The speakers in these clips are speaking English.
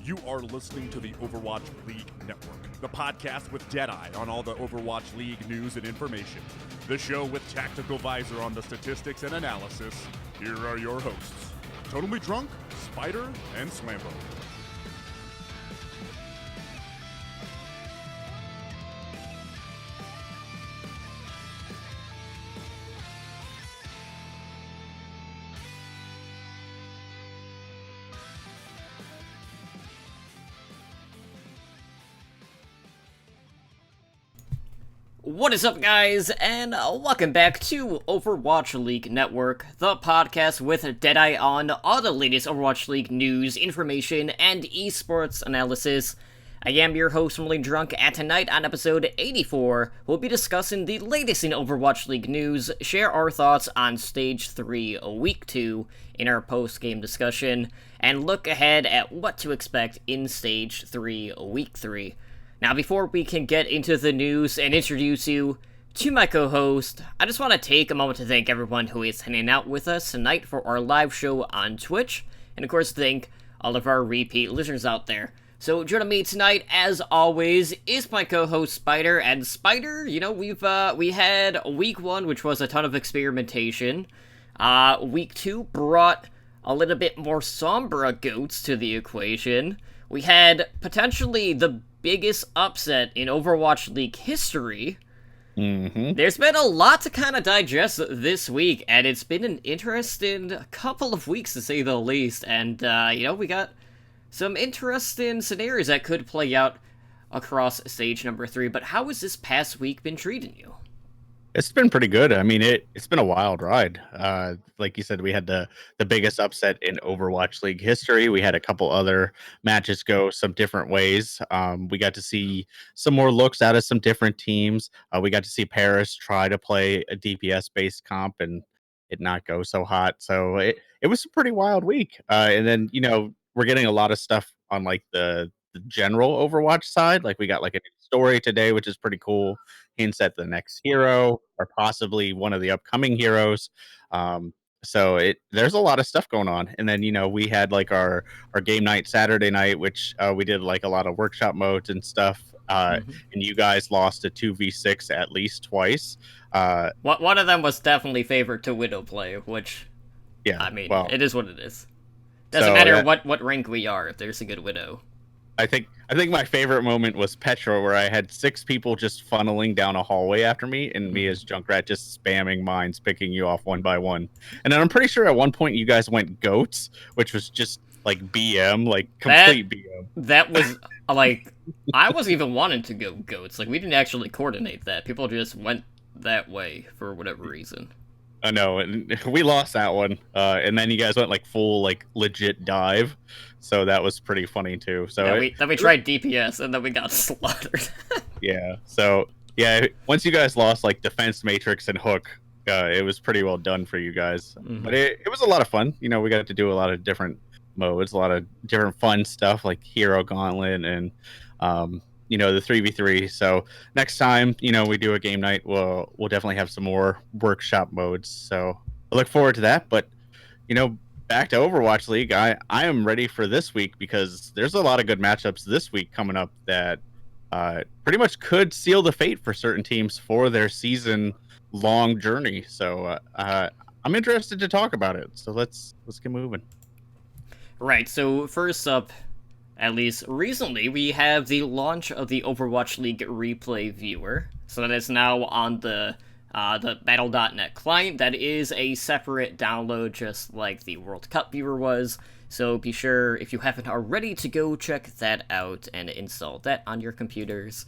You are listening to the Overwatch League Network, the podcast with Deadeye on all the Overwatch League news and information. The show with Tactical Visor on the statistics and analysis. Here are your hosts, Totally Drunk, Spider, and Slambo. What is up, guys, and welcome back to Overwatch League Network, the podcast with Deadeye on all the latest Overwatch League news, information, and esports analysis. I am your host, Totally Drunk, and tonight on episode 84, we'll be discussing the latest in Overwatch League news, share our thoughts on Stage 3, Week 2, in our post-game discussion, and look ahead at what to expect in Stage 3, Week 3. Now, before we can get into the news and introduce you to my co-host, I just want to take a moment to thank everyone who is hanging out with us tonight for our live show on Twitch, and of course thank all of our repeat listeners out there. So joining me tonight, as always, is my co-host Spider, and Spider, you know, we had Week 1, which was a ton of experimentation. Week 2 brought a little bit more Sombra goats to the equation. We had potentially the biggest upset in Overwatch League history. There's been a lot to kind of digest this week, and it's been an interesting couple of weeks to say the least, and you know, we got some interesting scenarios that could play out across stage number 3, but how has this past week been treating you? It's been pretty good. I mean, it's been a wild ride. Like you said, we had the biggest upset in Overwatch League history. We had a couple other matches go some different ways. We got to see some more looks out of some different teams. We got to see Paris try to play a DPS-based comp and it not go so hot. So it was a pretty wild week. And then, you know, we're getting a lot of stuff on like the general Overwatch side. Like we got like a new story today, which is pretty cool. Hints at the next hero or possibly one of the upcoming heroes. So there's a lot of stuff going on. And then, you know, we had like our game night Saturday night, which we did like a lot of workshop modes and stuff. And you guys lost a 2v6 at least twice. One of them was definitely favored to Widow play, which, yeah, I mean, well, it is what it is. Doesn't matter what rank we are if there's a good Widow. I think my favorite moment was Petra, where I had 6 people just funneling down a hallway after me, and me as Junkrat just spamming mines, picking you off one by one. And then I'm pretty sure at one point you guys went goats, which was just like BM, like complete BM. That was like, I wasn't even wanting to go goats. Like, we didn't actually coordinate that. People just went that way for whatever reason. I know, and we lost that one. And then you guys went like full, like legit dive. So that was pretty funny too. So then we tried DPS and then we got slaughtered. Yeah. So yeah, once you guys lost like defense matrix and hook, it was pretty well done for you guys. But it was a lot of fun. You know, we got to do a lot of different modes, a lot of different fun stuff like hero gauntlet and you know, the 3v3. So next time, you know, we do a game night, we'll definitely have some more workshop modes. So I look forward to that. But, you know, back to Overwatch League, I am ready for this week because there's a lot of good matchups this week coming up that pretty much could seal the fate for certain teams for their season-long journey. So I'm interested to talk about it. So let's get moving. Right. So first up, at least recently, we have the launch of the Overwatch League replay viewer. So that is now on the Battle.net client. That is a separate download, just like the World Cup viewer was. So be sure, if you haven't already, to go check that out and install that on your computers.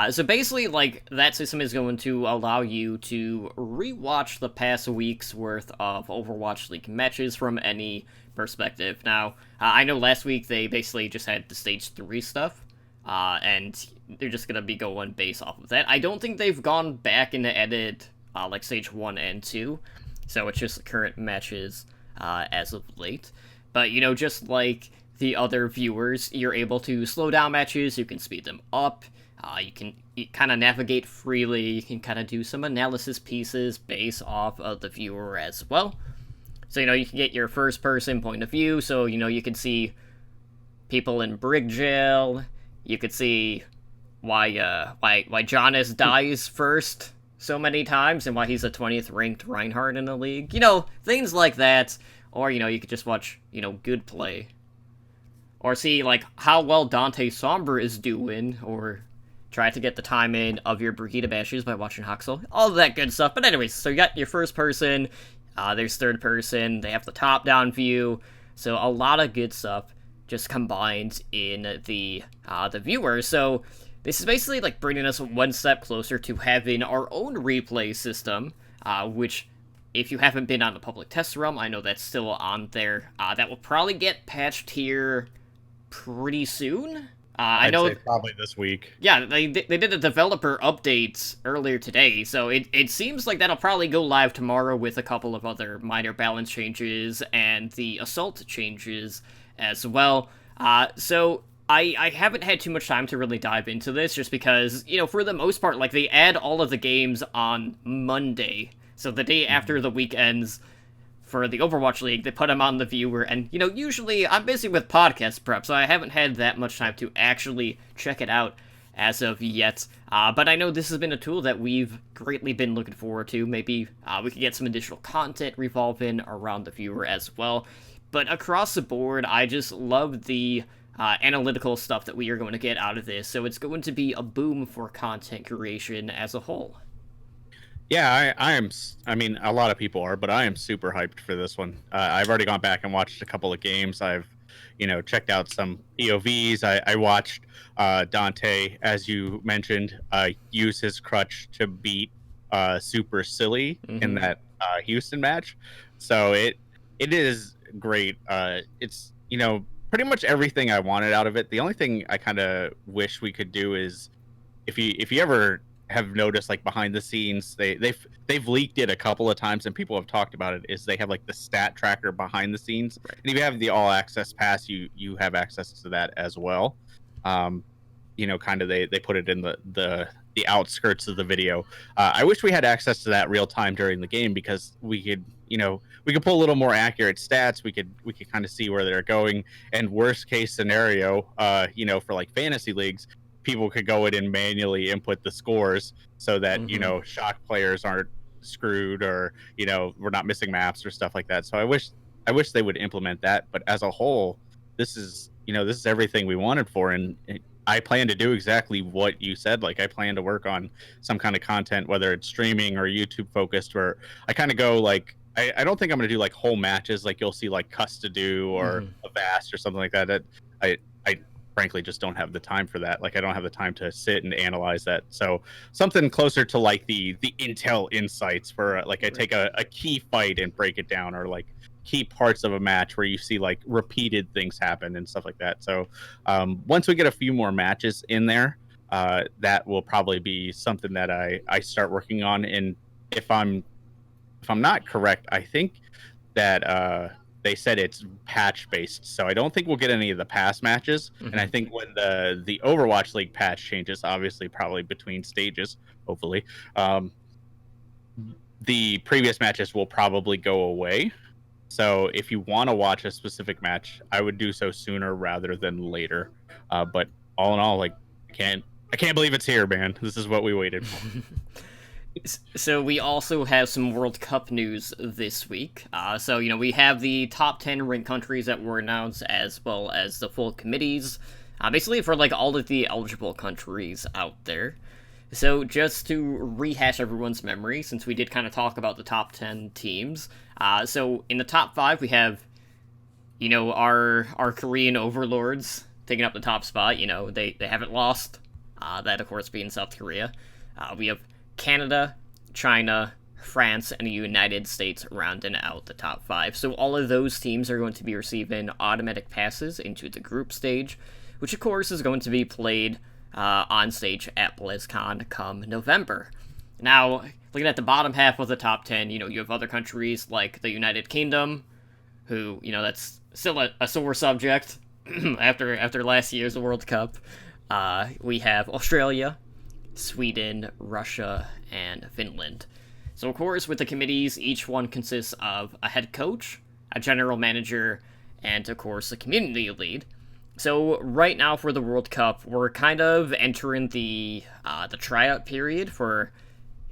So basically, like, that system is going to allow you to rewatch the past week's worth of Overwatch League matches from any perspective. Now, I know last week they basically just had the Stage 3 stuff, and they're just going to be going based off of that. I don't think they've gone back and edited, like, Stage 1 and 2, so it's just current matches as of late. But, you know, just like the other viewers, you're able to slow down matches, you can speed them up, you can kind of navigate freely, you can kind of do some analysis pieces based off of the viewer as well. So, you know, you can get your first-person point of view, so, you know, you can see people in Brig Jail. You could see why Jonas dies first so many times and why he's a 20th ranked Reinhardt in the league. Things like that. Or, you could just watch, good play. Or see, like, how well Dante Somber is doing, or try to get the time in of your Brigida Bashes by watching Huxel. All of that good stuff. But anyways, so you got your first person, there's third person, they have the top-down view, so a lot of good stuff just combined in the viewer. So this is basically, like, bringing us one step closer to having our own replay system, which, if you haven't been on the public test realm, I know that's still on there. That will probably get patched here pretty soon. I'd say probably this week. Yeah, they did a developer update earlier today, so it seems like that'll probably go live tomorrow with a couple of other minor balance changes and the assault changes as well. So I haven't had too much time to really dive into this, just because, for the most part, like, they add all of the games on Monday, so the day after the week ends. For the Overwatch League, they put them on the viewer, and, usually I'm busy with podcast prep, so I haven't had that much time to actually check it out as of yet. But I know this has been a tool that we've greatly been looking forward to. Maybe we could get some additional content revolving around the viewer as well. But across the board, I just love the analytical stuff that we are going to get out of this, so it's going to be a boom for content creation as a whole. Yeah, I am. I mean, a lot of people are, but I am super hyped for this one. I've already gone back and watched a couple of games. I've, checked out some POVs. I watched Dante, as you mentioned, use his crutch to beat Super Silly in that Houston match. So it is great. It's pretty much everything I wanted out of it. The only thing I kind of wish we could do is if you ever have noticed, like, behind the scenes, they've leaked it a couple of times and people have talked about it, is they have, like, the stat tracker behind the scenes. Right. And if you have the all access pass, you have access to that as well. Kind of they put it in the outskirts of the video. I wish we had access to that real time during the game, because we could pull a little more accurate stats. We could kind of see where they're going, and worst case scenario, for like fantasy leagues, people could go in and manually input the scores so that shock players aren't screwed, or we're not missing maps or stuff like that. So I wish they would implement that. But as a whole, this is everything we wanted for, and I plan to do exactly what you said. Like, I plan to work on some kind of content, whether it's streaming or YouTube focused, where I kind of go like, I don't think I'm going to do like whole matches like you'll see like Custody or a Vast or something like that. That I frankly just don't have the time for that. Like, I don't have the time to sit and analyze that. So something closer to like the intel insights for like I take a key fight and break it down, or like key parts of a match where you see like repeated things happen and stuff like that. So once we get a few more matches in there, that will probably be something that I start working on. And if I'm not correct, I think that they said it's patch based, so I don't think we'll get any of the past matches. And I think when the Overwatch League patch changes, obviously probably between stages, hopefully, the previous matches will probably go away. So if you want to watch a specific match, I would do so sooner rather than later. But all in all, like, I can't believe it's here, man. This is what we waited for. So we also have some World Cup news this week. So we have the top 10 ranked countries that were announced, as well as the full committees, basically for like all of the eligible countries out there. So just to rehash everyone's memory, since we did kind of talk about the top 10 teams, so in the top 5 we have, our Korean overlords taking up the top spot. They haven't lost. That of course being South Korea. We have Canada, China, France, and the United States rounding out the top 5. So all of those teams are going to be receiving automatic passes into the group stage, which of course is going to be played on stage at BlizzCon come November. Now, looking at the bottom half of the top 10, you have other countries like the United Kingdom, who, that's still a sore subject after last year's World Cup. We have Australia, Sweden, Russia, and Finland. So of course, with the committees, each one consists of a head coach, a general manager, and of course a community lead. So right now for the World Cup, we're kind of entering the tryout period for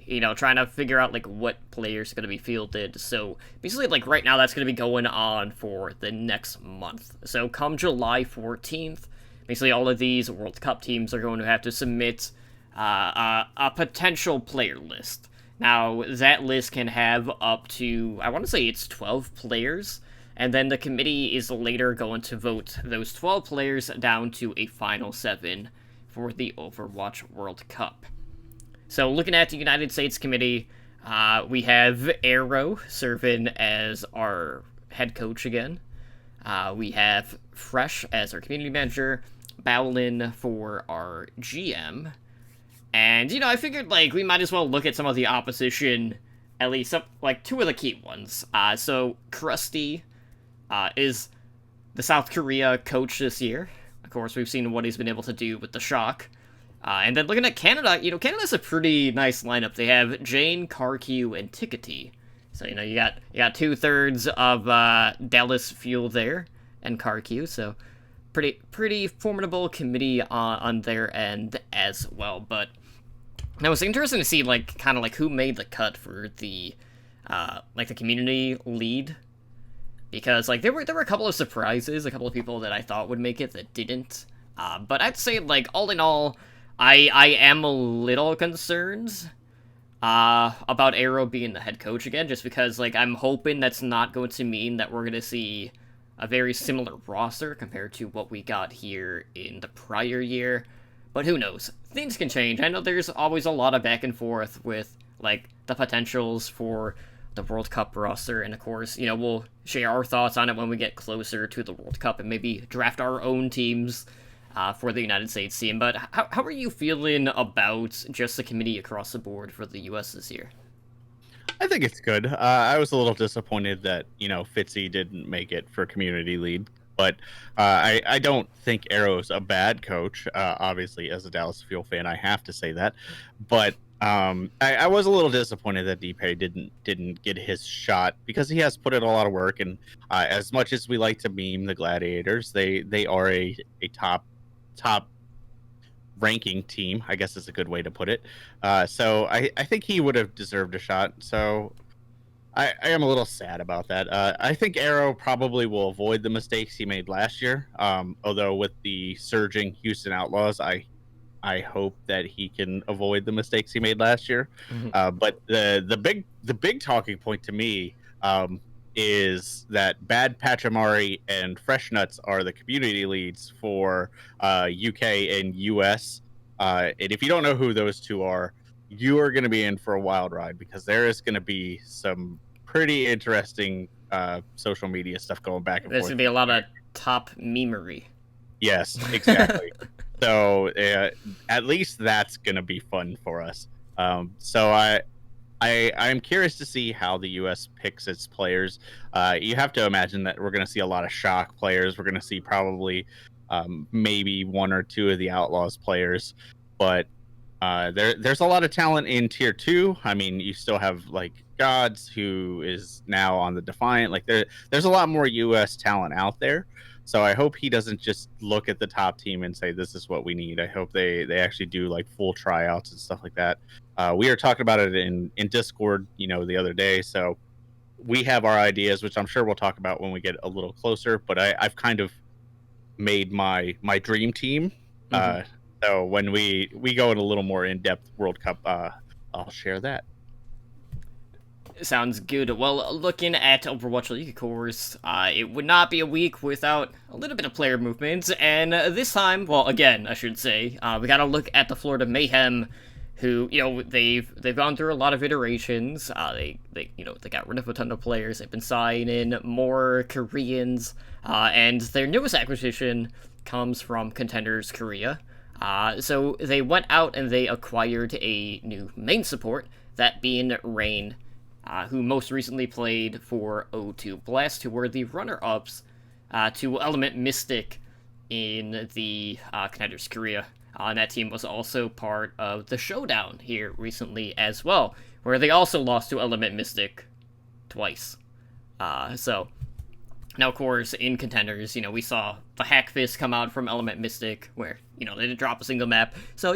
trying to figure out like what players are going to be fielded. So basically, like right now, that's going to be going on for the next month. So come July 14th, basically all of these World Cup teams are going to have to submit a potential player list. Now that list can have up to, I want to say it's 12 players. And then the committee is later going to vote those 12 players down to a final 7 for the Overwatch World Cup. So looking at the United States committee, we have Arrow serving as our head coach again. We have Fresh as our community manager, Bowlin for our GM. And, I figured, like, we might as well look at some of the opposition, at least, like, 2 of the key ones. So Krusty is the South Korea coach this year. Of course, we've seen what he's been able to do with the Shock. And then looking at Canada, Canada's a pretty nice lineup. They have Jane, Karq, and Tickety. So, you got 2/3 of Dallas Fuel there, and Karq, so pretty formidable committee on their end as well. But now it's interesting to see, like, kind of like who made the cut for the the community lead. Because, like, there were a couple of surprises, a couple of people that I thought would make it that didn't. But I'd say, like, all in all, I am a little concerned about Arrow being the head coach again, just because, like, I'm hoping that's not going to mean that we're going to see a very similar roster compared to what we got here in the prior year. But who knows? Things can change. I know there's always a lot of back and forth with, like, the potentials for the World Cup roster, and of course, we'll share our thoughts on it when we get closer to the World Cup and maybe draft our own teams for the United States team. But how are you feeling about just the committee across the board for the U.S. this year? I think it's good. I was a little disappointed that Fitzy didn't make it for community lead, but I don't think Arrow's a bad coach. Obviously, as a Dallas Fuel fan, I have to say that. But I was a little disappointed that DP didn't get his shot, because he has put in a lot of work. And as much as we like to meme the Gladiators, they are a top ranking team, I guess is a good way to put it. So I think he would have deserved a shot. So I am a little sad about that. I think Arrow probably will avoid the mistakes he made last year. Although with the surging Houston Outlaws, I hope that he can avoid the mistakes he made last year. Mm-hmm. But the big talking point to me is that Bad Pachamari and Fresh Nuts are the community leads for UK and US. And if you don't know who those 2 are, you are going to be in for a wild ride, because there is going to be some pretty interesting social media stuff going back and forth. There's going to be a lot of top memery. Yes, exactly. So at least that's going to be fun for us. So I'm curious to see how the U.S. picks its players. You have to imagine that we're going to see a lot of Shock players. We're going to see probably maybe 1 or 2 of the Outlaws players. But there's a lot of talent in Tier 2. I mean, you still have, like, Gods, who is now on the Defiant. Like, there's a lot more U.S. talent out there. So I hope he doesn't just look at the top team and say, this is what we need. I hope they actually do, like, full tryouts and stuff like that. We were talking about it in Discord, the other day. So we have our ideas, which I'm sure we'll talk about when we get a little closer. But I've kind of made my dream team. Mm-hmm. So when we go in a little more in-depth World Cup, I'll share that. Sounds good. Well, looking at Overwatch League, of course, it would not be a week without a little bit of player movement, and this time, well, again, I should say, we gotta look at the Florida Mayhem, who, they've gone through a lot of iterations. They got rid of a ton of players. They've been signing more Koreans, and their newest acquisition comes from Contenders Korea. So they went out and they acquired a new main support, that being Rain, who most recently played for O2 Blast, who were the runner-ups to Element Mystic in the Contenders Korea. And that team was also part of the Showdown here recently as well, where they also lost to Element Mystic twice. So Now, of course, in contenders, we saw the Hack Fist come out from Element Mystic, where, they didn't drop a single map. So,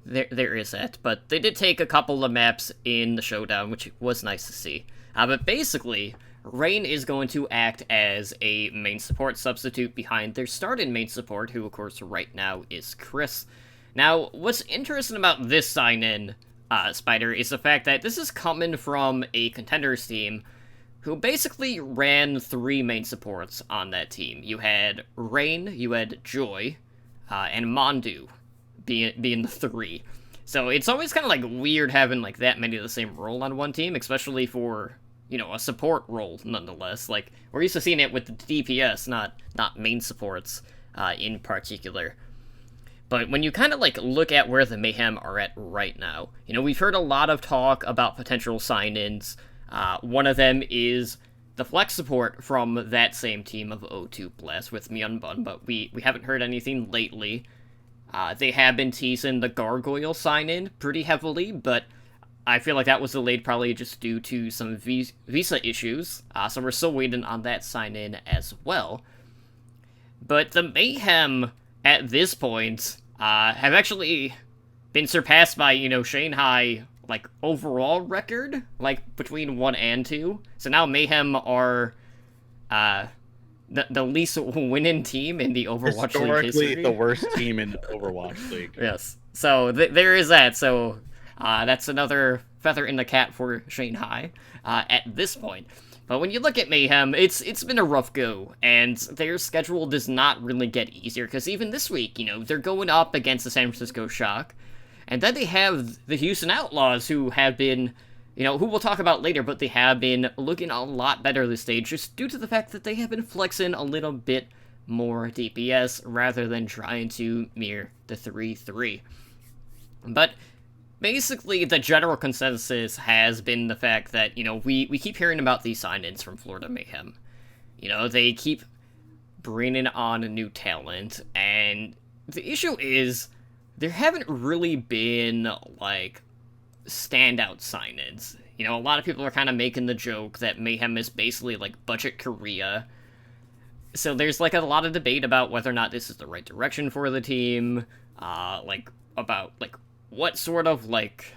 there is that. But they did take a couple of maps in the showdown, which was nice to see. But basically, Rain is going to act as a main support substitute behind their starting main support, who, of course, right now is Chris. Now, what's interesting about this sign-in, Spider, is the fact that this is coming from a contenders team who basically ran 3 main supports on that team. You had Rain, you had Joy, and Mondu being the 3. So it's always kind of like weird having like that many of the same role on one team, especially for, a support role nonetheless. Like, we're used to seeing it with the DPS, not main supports in particular. But when you kind of like look at where the Mayhem are at right now, we've heard a lot of talk about potential sign-ins. One of them is the flex support from that same team of O2 Blast with Myunbun, but we haven't heard anything lately. They have been teasing the Gargoyle sign-in pretty heavily, but I feel like that was delayed probably just due to some visa issues, so we're still waiting on that sign-in as well. But the Mayhem, at this point, have actually been surpassed by, Shanghai like overall record, like between 1 and 2. So now Mayhem are the least winning team in the Overwatch League history. Historically, the worst team in the Overwatch League. Yes. So there is that. So that's another feather in the cap for Shanghai at this point. But when you look at Mayhem, it's been a rough go, and their schedule does not really get easier, because even this week, they're going up against the San Francisco Shock. And then they have the Houston Outlaws, who have been, who we'll talk about later, but they have been looking a lot better this stage, just due to the fact that they have been flexing a little bit more DPS, rather than trying to mirror the 3-3. But basically, the general consensus has been the fact that, we keep hearing about these sign-ins from Florida Mayhem. They keep bringing on new talent, and the issue is, there haven't really been, like, standout sign-ins. A lot of people are kind of making the joke that Mayhem is basically, like, budget Korea. So there's, like, a lot of debate about whether or not this is the right direction for the team, about, like, what sort of, like,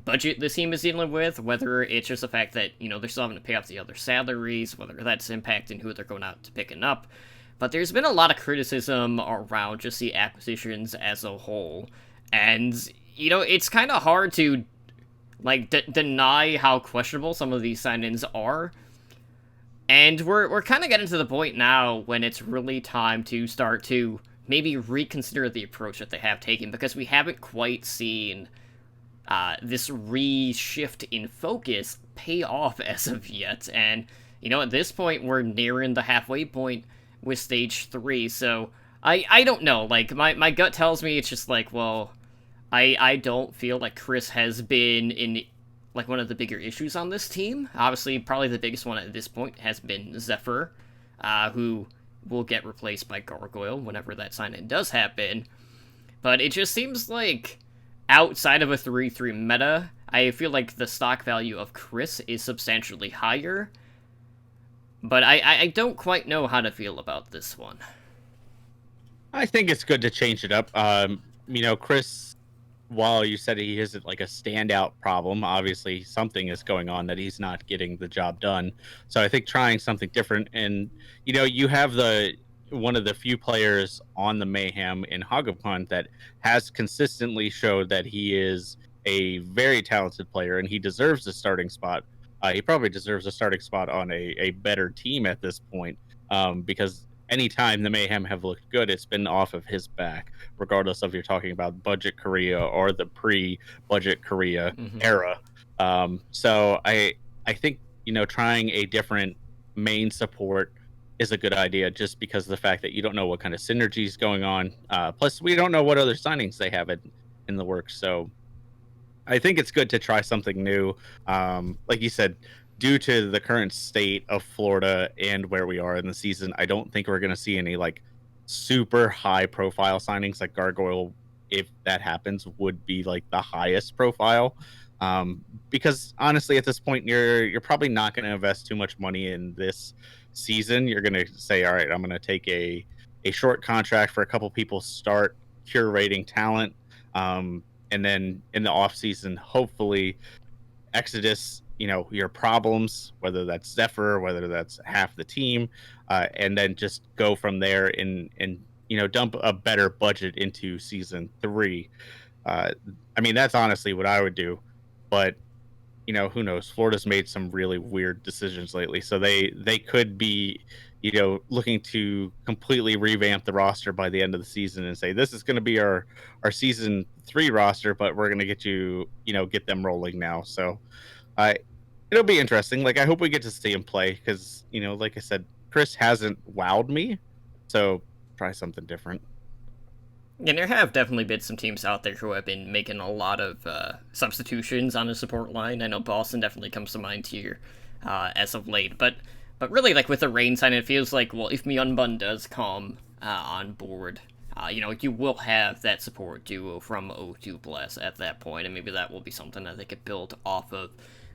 budget this team is dealing with, whether it's just the fact that, they're still having to pay off the other salaries, whether that's impacting who they're going out to picking up. But there's been a lot of criticism around just the acquisitions as a whole. And, it's kind of hard to, like, deny how questionable some of these sign-ins are. And we're kind of getting to the point now when it's really time to start to maybe reconsider the approach that they have taken, because we haven't quite seen this reshift in focus pay off as of yet. And, at this point, we're nearing the halfway point with Stage 3, so I don't know. Like, my gut tells me it's just like, well, I don't feel like Chris has been in, like, one of the bigger issues on this team. Obviously, probably the biggest one at this point has been Zephyr, who will get replaced by Gargoyle whenever that sign-in does happen. But it just seems like, outside of a 3-3 meta, I feel like the stock value of Chris is substantially higher. But I don't quite know how to feel about this one. I think it's good to change it up. Chris, while you said he isn't like a standout problem, obviously something is going on that he's not getting the job done. So I think trying something different, and you have one of the few players on the Mayhem in Hogapon that has consistently showed that he is a very talented player, and he deserves a starting spot. He probably deserves a starting spot on a better team at this point, because anytime the Mayhem have looked good, it's been off of his back, regardless of you're talking about budget Korea or the pre-budget Korea era. So I think, trying a different main support is a good idea, just because of the fact that you don't know what kind of synergy is going on. Plus, we don't know what other signings they have in the works. So I think it's good to try something new. Like you said, due to the current state of Florida and where we are in the season, I don't think we're going to see any like super high profile signings. Like Gargoyle, if that happens, would be like the highest profile. Because honestly, at this point, you're probably not going to invest too much money in this season. You're going to say, all right, I'm going to take a short contract for a couple people, start curating talent, and then in the off season, hopefully Exodus, your problems, whether that's Zephyr, whether that's half the team, and then just go from there and dump a better budget into season 3. Uh, I mean, that's honestly what I would do, but who knows? Florida's made some really weird decisions lately, so they could be, looking to completely revamp the roster by the end of the season and say this is going to be our season 3 roster, but we're going to get them rolling now. So I it'll be interesting. Like I hope we get to see him play because like I said, Chris hasn't wowed me, so try something different. And there have definitely been some teams out there who have been making a lot of substitutions on the support line. I know Boston definitely comes to mind here as of late, but really, like with the rain sign, it feels like, well, if Myunbun does come on board, you will have that support duo from O2 Blast at that point, and maybe that will be something that they could build off of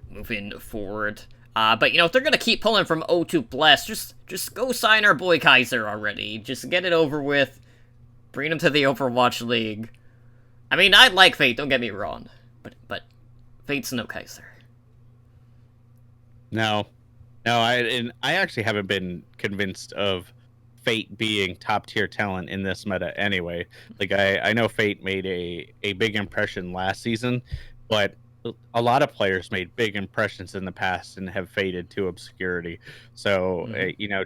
moving forward. But if they're gonna keep pulling from O2 Blast, just go sign our boy Kaiser already. Just get it over with. Bring him to the Overwatch League. I mean, I like Fate, don't get me wrong. But Fate's no Kaiser. No, I actually haven't been convinced of Fate being top tier talent in this meta anyway. Like I know Fate made a big impression last season, but a lot of players made big impressions in the past and have faded to obscurity. So,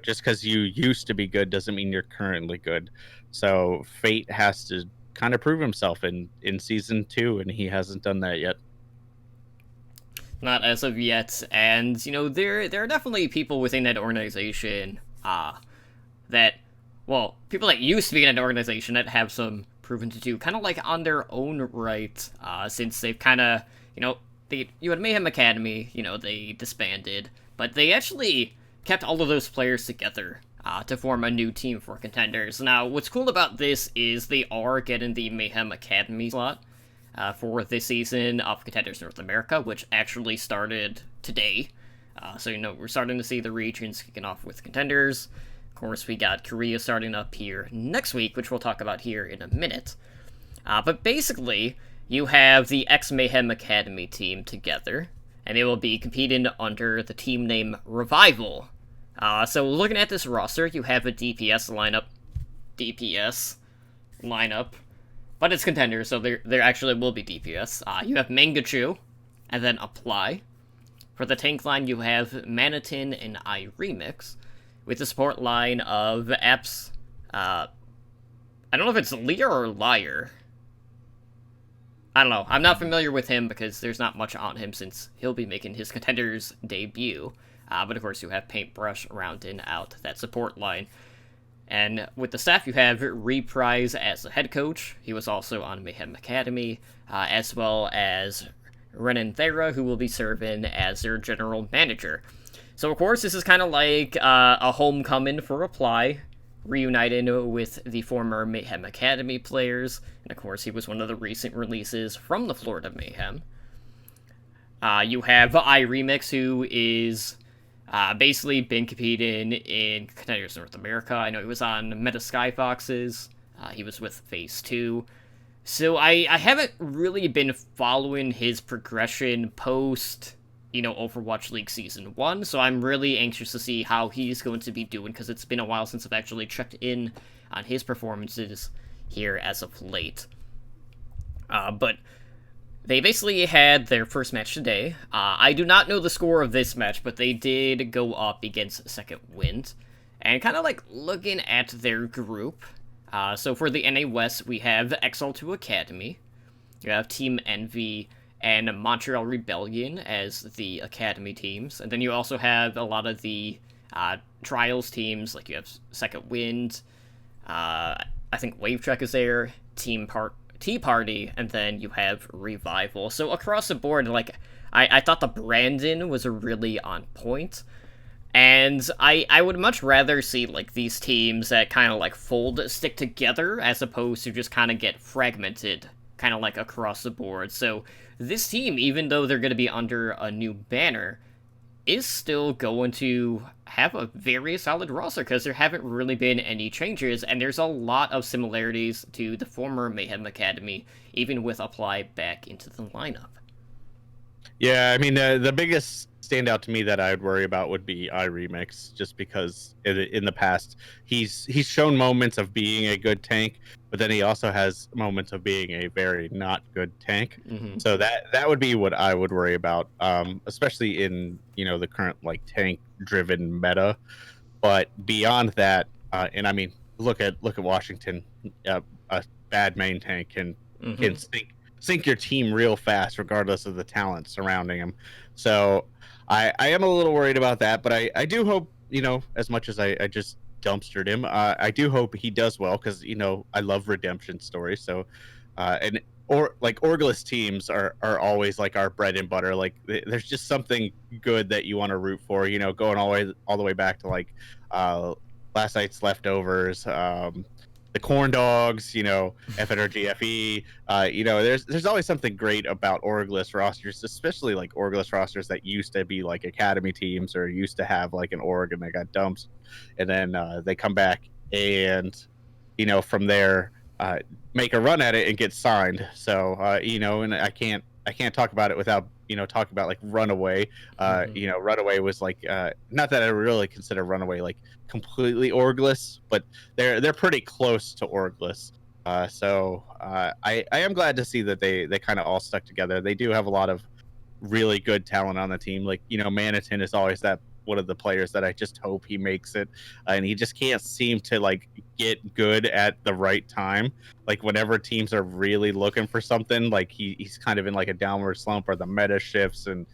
just because you used to be good doesn't mean you're currently good. So Fate has to kind of prove himself in season 2, and he hasn't done that yet. Not as of yet, and there are definitely people within that organization that, well, people that used to be in an organization that have some proven to do kind of like on their own right, since they've kind of, you had Mayhem Academy, they disbanded, but they actually kept all of those players together to form a new team for Contenders. Now, what's cool about this is they are getting the Mayhem Academy slot for this season of Contenders North America, which actually started today. So, we're starting to see the regions kicking off with Contenders. Of course, we got Korea starting up here next week, which we'll talk about here in a minute. But basically, you have the ex-Mayhem Academy team together, and they will be competing under the team name Revival. So looking at this roster, you have a DPS lineup, but it's Contenders, so there actually will be DPS. You have Mangachu, and then Apply. For the tank line, you have Manitin and iRemix, with the support line of Apps, I don't know if it's Lear or Liar. I don't know. I'm not familiar with him because there's not much on him since he'll be making his Contenders debut. But of course, you have Paintbrush rounding out that support line. And with the staff, you have Reprise as the head coach. He was also on Mayhem Academy, as well as Renan Thera, who will be serving as their general manager. So, of course, this is kind of like a homecoming for Apply, reuniting with the former Mayhem Academy players. And, of course, he was one of the recent releases from the Florida Mayhem. You have iRemix, who is basically been competing in Contenders North America. I know he was on Meta Skyfoxes. He was with Phase 2. So I haven't really been following his progression post, Overwatch League Season 1, so I'm really anxious to see how he's going to be doing, because it's been a while since I've actually checked in on his performances here as of late. But they basically had their first match today. I do not know the score of this match, but they did go up against Second Wind. And kind of like looking at their group, so for the NA West, we have XL2 Academy, you have Team Envy, and Montreal Rebellion as the Academy teams. And then you also have a lot of the Trials teams, like you have Second Wind, I think Wave Trek is there, Tea Party, and then you have Revival. So across the board, like, I thought the branding was really on point. And I would much rather see, like, these teams that kind of, like, stick together, as opposed to just kind of get fragmented kind of like across the board. So this team, even though they're going to be under a new banner, is still going to have a very solid roster because there haven't really been any changes, and there's a lot of similarities to the former Mayhem Academy, even with Apply back into the lineup. Yeah, I mean the biggest standout to me that I would worry about would be iRemix, just because in the past he's shown moments of being a good tank, but then he also has moments of being a very not good tank. Mm-hmm. So that would be what I would worry about, especially in the current like tank driven meta. But beyond that, and I mean look at Washington, a bad main tank can Mm-hmm. sink your team real fast, regardless of the talent surrounding him. So I am a little worried about that, but I do hope, as much as I just dumpstered him, I do hope he does well, because I love redemption stories. So and or like Orgless teams are always like our bread and butter. Like there's just something good that you want to root for, going all the way back to like uh last night's leftovers, the corn dogs, FNRGFE. There's always something great about Orgless rosters, especially like Orgless rosters that used to be like academy teams, or used to have like an org and they got dumped, and then they come back and from there make a run at it and get signed. So and I can't talk about it without talking about like Runaway. Mm-hmm. Runaway was like not that I really consider Runaway like completely orgless, but they're pretty close to orgless. I am glad to see that they kind of all stuck together. They do have a lot of really good talent on the team. Like Manitin is always that one of the players that I just hope he makes it, and he just can't seem to like get good at the right time. Like whenever teams are really looking for something, like he's kind of in like a downward slump, or the meta shifts, and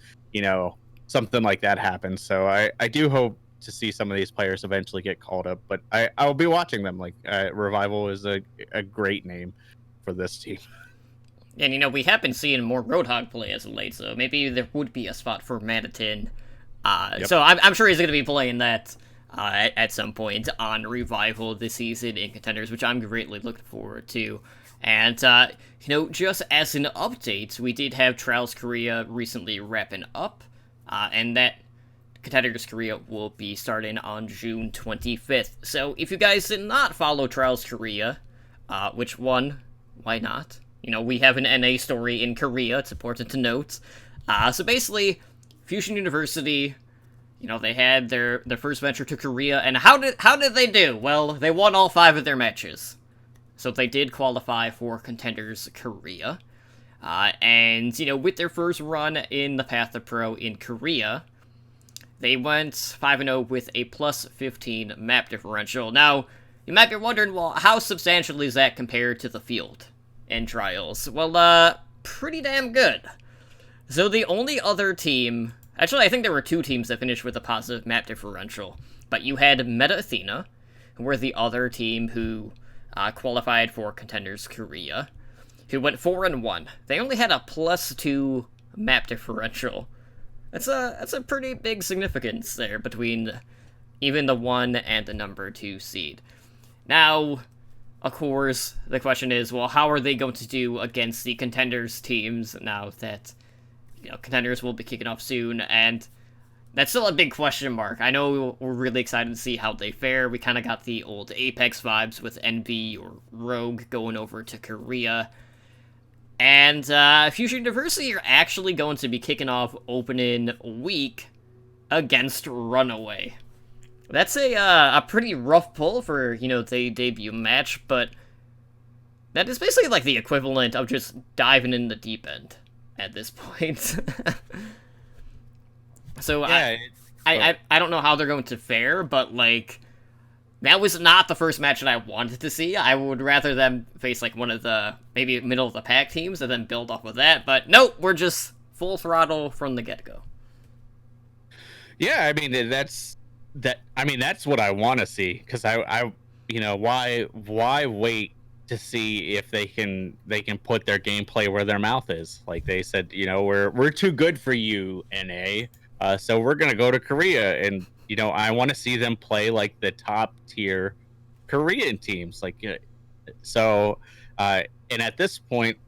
something like that happens. So I do hope to see some of these players eventually get called up, but I'll be watching them. Like Revival is a great name for this team. And we have been seeing more Roadhog play as of late, so maybe there would be a spot for Manitin. Yep. So I'm sure he's going to be playing that at some point on Revival this season in Contenders, which I'm greatly looking forward to. And, just as an update, we did have Trials Korea recently wrapping up, and that Contenders Korea will be starting on June 25th. So if you guys did not follow Trials Korea, which one? Why not? We have an NA story in Korea, it's important to note. So basically, Fusion University, they had their first venture to Korea, and how did they do? Well, they won all 5 of their matches. So they did qualify for Contenders Korea. And, with their first run in the Path to Pro in Korea, they went 5-0 with a plus 15 map differential. Now, you might be wondering, well, how substantial is that compared to the field in Trials? Well, pretty damn good. So the only other team... Actually, I think there were 2 teams that finished with a positive map differential. But you had Meta Athena, who were the other team who qualified for Contenders Korea, who went 4-1. They only had a plus 2 map differential. That's a pretty big significance there between even the 1 and the number 2 seed. Now, of course, the question is, well, how are they going to do against the Contenders teams now that Contenders will be kicking off soon? And that's still a big question mark. I know we're really excited to see how they fare. We kind of got the old Apex vibes with Envy or Rogue going over to Korea. And Fusion University are actually going to be kicking off opening week against Runaway. That's a pretty rough pull for, the debut match, but that is basically like the equivalent of just diving in the deep end at this point. So Yeah, I don't know how they're going to fare, but like that was not the first match that I wanted to see. I would rather them face like one of the maybe middle of the pack teams and then build off of that. But nope, we're just full throttle from the get go. Yeah, I mean that's what I want to see, because I why wait to see if they can put their gameplay where their mouth is? Like they said, we're too good for you, NA. So we're gonna go to Korea, and I want to see them play like the top tier Korean teams. Like, and at this point,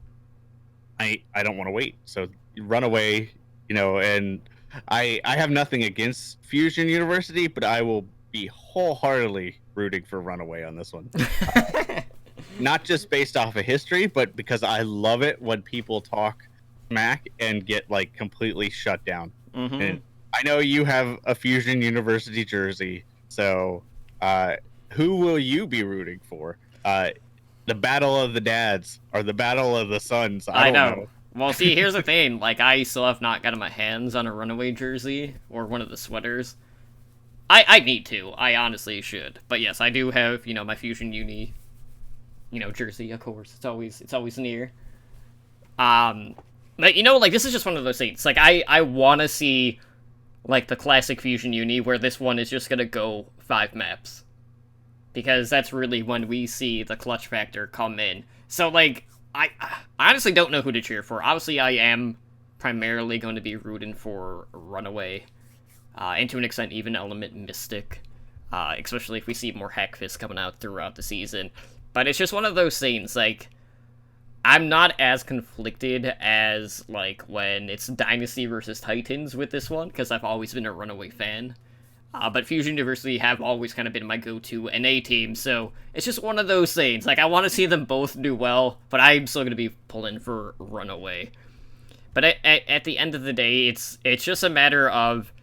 I don't want to wait. So Runaway, and I have nothing against Fusion University, but I will be wholeheartedly rooting for Runaway on this one. Not just based off of history, but because I love it when people talk smack and get like completely shut down. Mm-hmm. And I know you have a Fusion University jersey, so who will you be rooting for? The battle of the dads or the battle of the sons? I don't know. Well, see, here's the thing. Like, I still have not gotten my hands on a Runaway jersey or one of the sweaters. I need to. I honestly should. But yes, I do have, my Fusion Uni, jersey, of course. It's always near. But, like, this is just one of those things. Like, I want to see, like, the classic Fusion Uni where this one is just gonna go 5 maps. Because that's really when we see the clutch factor come in. So, like, I honestly don't know who to cheer for. Obviously, I am primarily going to be rooting for Runaway. And to an extent, even Element Mystic. Especially if we see more Hackfist coming out throughout the season. But it's just one of those things, like, I'm not as conflicted as, like, when it's Dynasty versus Titans with this one, because I've always been a Runaway fan. But Fusion University have always kind of been my go-to NA team, so it's just one of those things. Like, I want to see them both do well, but I'm still going to be pulling for Runaway. But at the end of the day, it's just a matter of,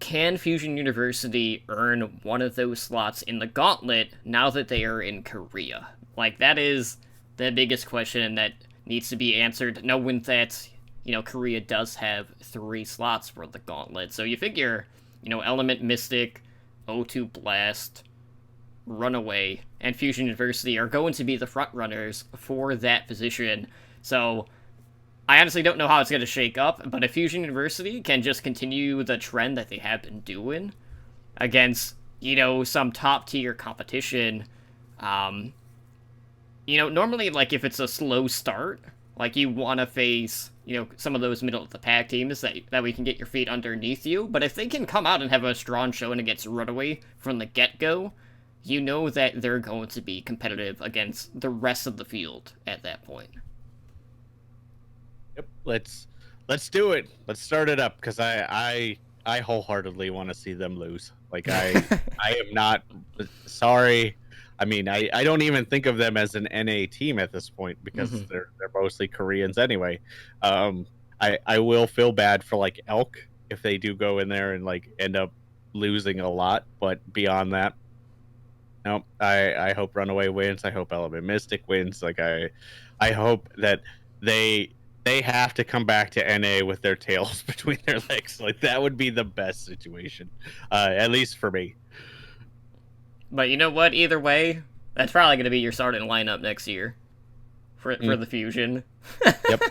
can Fusion University earn one of those slots in the gauntlet now that they are in Korea? Like, that is the biggest question that needs to be answered, knowing that, Korea does have 3 slots for the gauntlet. So you figure, Element Mystic, O2 Blast, Runaway, and Fusion University are going to be the front runners for that position. So I honestly don't know how it's going to shake up, but if Fusion University can just continue the trend that they have been doing against, some top-tier competition, normally, like, if it's a slow start, like, you want to face, some of those middle-of-the-pack teams that we can get your feet underneath you, but if they can come out and have a strong showing against Runaway from the get-go, you know that they're going to be competitive against the rest of the field at that point. Yep, let's do it. Let's start it up, because I wholeheartedly want to see them lose. Like, I am not sorry. I mean, I don't even think of them as an NA team at this point, because they're mostly Koreans anyway. I will feel bad for, like, Elk if they do go in there and, like, end up losing a lot, but beyond that, no. I hope Runaway wins. I hope Element Mystic wins. Like, I hope that they have to come back to NA with their tails between their legs. Like, that would be the best situation, at least for me. But you know what? Either way, that's probably going to be your starting lineup next year for the Fusion. Yep.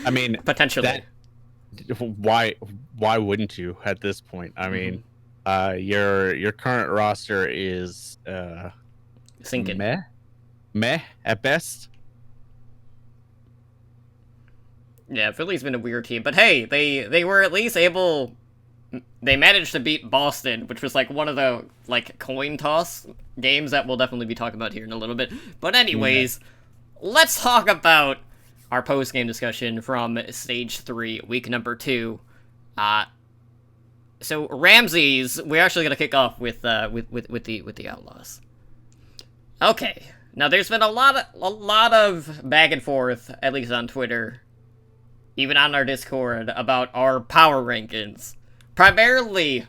I mean, potentially. Why wouldn't you at this point? I mean, your current roster is sinking. Meh at best. Yeah, Philly's been a weird team, but hey, they were at least able. They managed to beat Boston, which was, like, one of the, like, coin toss games that we'll definitely be talking about here in a little bit. But anyways, let's talk about our post-game discussion from Stage 3, week number 2. So, Ramses, we're actually going to kick off with the Outlaws. Okay, now there's been a lot of back and forth, at least on Twitter, even on our Discord, about our power rankings. Primarily,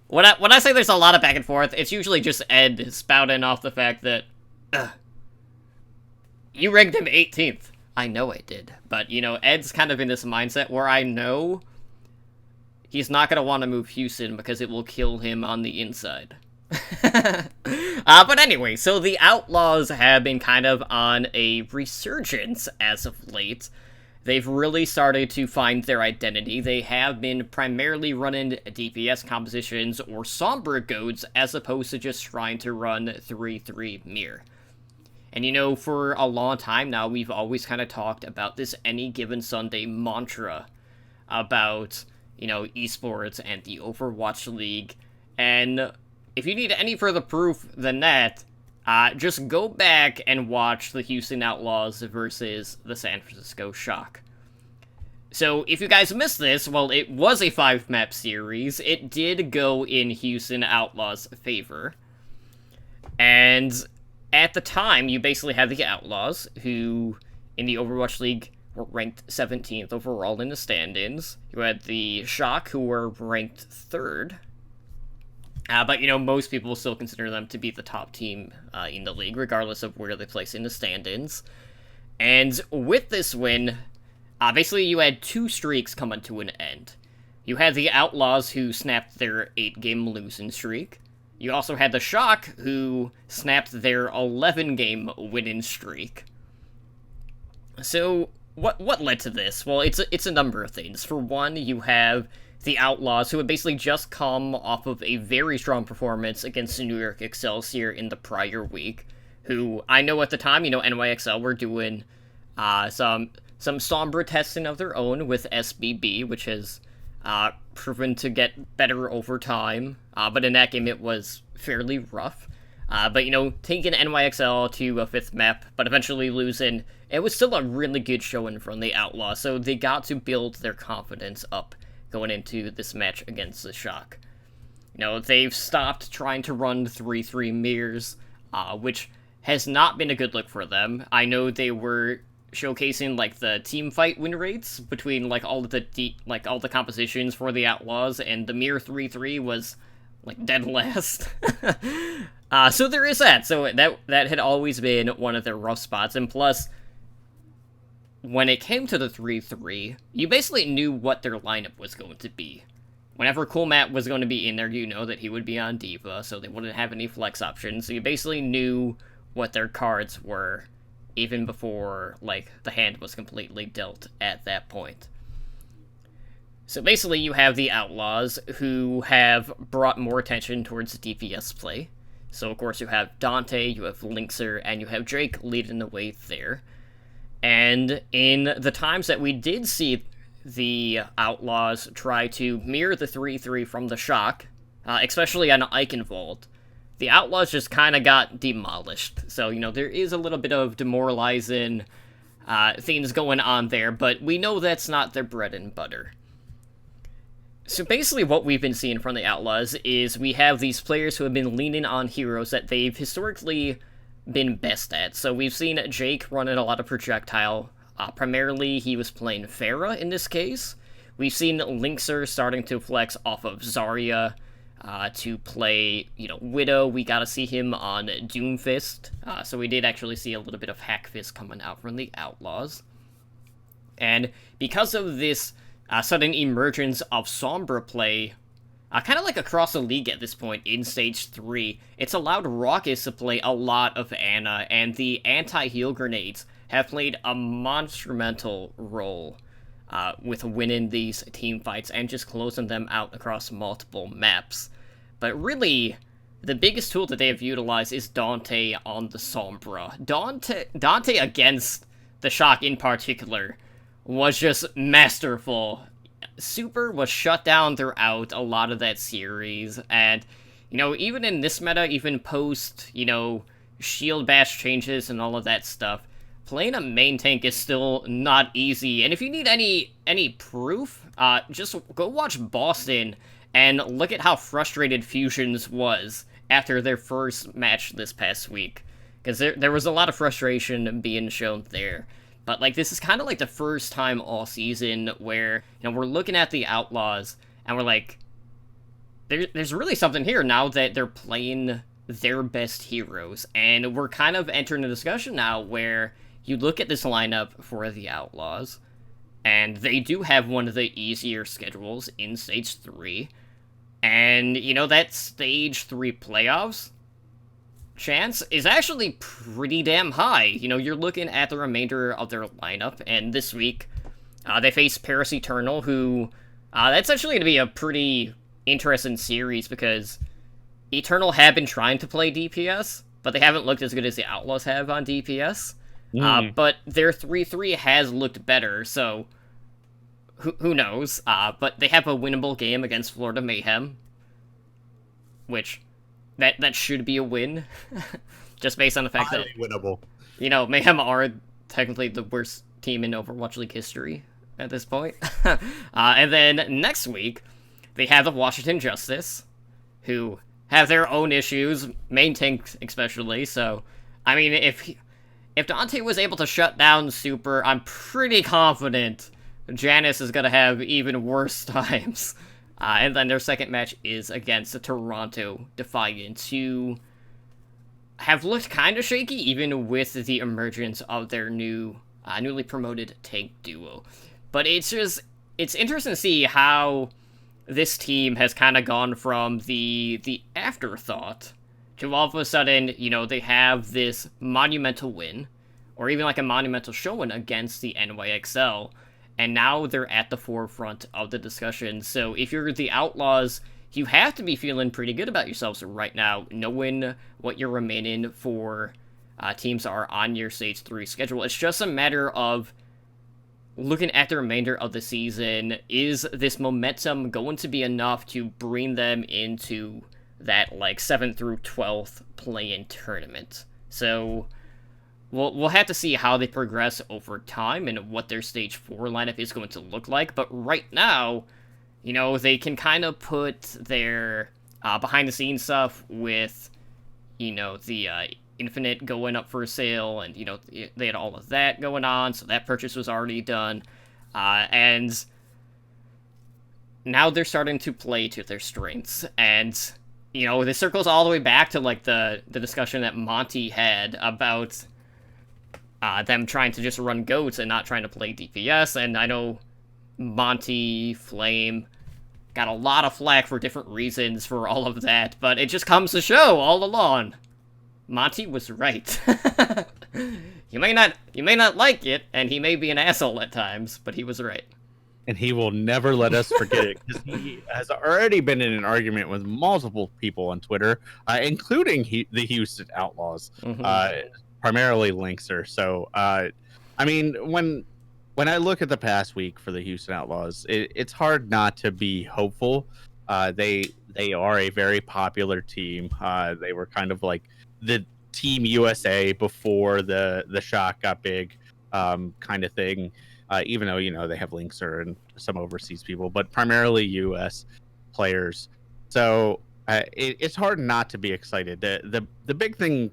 when I say there's a lot of back and forth, it's usually just Ed spouting off the fact that, you ranked him 18th. I know I did. But, Ed's kind of in this mindset where I know he's not going to want to move Houston because it will kill him on the inside. But anyway, so the Outlaws have been kind of on a resurgence as of late. They've really started to find their identity. They have been primarily running DPS compositions or Sombra goads as opposed to just trying to run 3-3 mirror. And for a long time now, we've always kind of talked about this Any Given Sunday mantra about, esports and the Overwatch League. And if you need any further proof than that, just go back and watch the Houston Outlaws versus the San Francisco Shock. So, if you guys missed this, well, it was a 5-map series. It did go in Houston Outlaws' favor. And at the time, you basically had the Outlaws, who, in the Overwatch League, were ranked 17th overall in the stand-ins. You had the Shock, who were ranked 3rd. But, most people still consider them to be the top team in the league, regardless of where they place in the stand-ins. And with this win, basically you had 2 streaks coming to an end. You had the Outlaws, who snapped their 8-game losing streak. You also had the Shock, who snapped their 11-game winning streak. So, what led to this? Well, it's a number of things. For one, you have the Outlaws, who had basically just come off of a very strong performance against the New York Excelsior in the prior week, who I know at the time, NYXL were doing some Sombra testing of their own with SBB, which has proven to get better over time, but in that game it was fairly rough. But, taking NYXL to a 5th map, but eventually losing, it was still a really good showing from the Outlaws, so they got to build their confidence up going into this match against the Shock. They've stopped trying to run 3-3 mirrors, which has not been a good look for them. I know they were showcasing, the team fight win rates between, all the compositions for the Outlaws, and the mirror 3-3 was, dead last. So there is that. So that had always been one of their rough spots, and plus, when it came to the 3-3, you basically knew what their lineup was going to be. Whenever Cool Matt was going to be in there, you know that he would be on Diva, so they wouldn't have any flex options, so you basically knew what their cards were, even before, the hand was completely dealt at that point. So basically, you have the Outlaws, who have brought more attention towards DPS play. So, of course, you have Dante, you have Linkser, and you have Drake leading the way there. And in the times that we did see the Outlaws try to mirror the 3-3 from the Shock, especially on Eichenwald, the Outlaws just kind of got demolished. So, there is a little bit of demoralizing things going on there, but we know that's not their bread and butter. So basically what we've been seeing from the Outlaws is we have these players who have been leaning on heroes that they've historically been best at. So we've seen Jake running a lot of projectile. Primarily, he was playing Pharah in this case. We've seen Linkser starting to flex off of Zarya to play, Widow. We got to see him on Doomfist. So we did actually see a little bit of Hackfist coming out from the Outlaws. And because of this sudden emergence of Sombra play, kind of across the league at this point in Stage 3, it's allowed Raucus to play a lot of Ana, and the anti-heal grenades have played a monumental role with winning these team fights and just closing them out across multiple maps. But really, the biggest tool that they have utilized is Dante on the Sombra. Dante against the Shock in particular was just masterful. Super was shut down throughout a lot of that series, and, even in this meta, even post, shield bash changes and all of that stuff, playing a main tank is still not easy, and if you need any proof, just go watch Boston and look at how frustrated Fusions was after their first match this past week, because there was a lot of frustration being shown there. But, this is kind of the first time all season where, we're looking at the Outlaws, and we're like, there's really something here now that they're playing their best heroes. And we're kind of entering a discussion now where you look at this lineup for the Outlaws, and they do have one of the easier schedules in Stage 3. And, that Stage 3 playoffs chance is actually pretty damn high. You're looking at the remainder of their lineup, and this week, they face Paris Eternal, who, that's actually going to be a pretty interesting series, because Eternal have been trying to play DPS, but they haven't looked as good as the Outlaws have on DPS. But their 3-3 has looked better, so who knows? But they have a winnable game against Florida Mayhem, which that should be a win. just based on the fact Highly winnable. Mayhem are technically the worst team in Overwatch League history at this point. And then next week, they have the Washington Justice, who have their own issues, main tank especially. So, I mean, if Dante was able to shut down Super, I'm pretty confident Janice is going to have even worse times. And then their second match is against the Toronto Defiant, who have looked kind of shaky, even with the emergence of their newly promoted tank duo. But it's interesting to see how this team has kind of gone from the afterthought to all of a sudden, they have this monumental win, or even like a monumental showing against the NYXL, and now they're at the forefront of the discussion. So if you're the Outlaws, you have to be feeling pretty good about yourselves right now, knowing what your remaining four teams are on your Stage 3 schedule. It's just a matter of looking at the remainder of the season. Is this momentum going to be enough to bring them into that, 7th through 12th play-in tournament? So we'll have to see how they progress over time and what their Stage 4 lineup is going to look like. But right now, they can kind of put their behind-the-scenes stuff with, the Infinite going up for sale, and, they had all of that going on, so that purchase was already done. And now they're starting to play to their strengths. And, this circles all the way back to, the discussion that Monty had about them trying to just run goats and not trying to play DPS. And I know Monty, Flame, got a lot of flack for different reasons for all of that, but it just comes to show all along, Monty was right. You may not like it, and he may be an asshole at times, but he was right. And he will never let us forget it, because he has already been in an argument with multiple people on Twitter, including the Houston Outlaws, primarily Linkser. So, I mean, when I look at the past week for the Houston Outlaws, it's hard not to be hopeful. They are a very popular team. They were kind of like the Team USA before the Shock got big, kind of thing. Even though they have Linkser and some overseas people, but primarily U.S. players. So it's hard not to be excited. The big thing,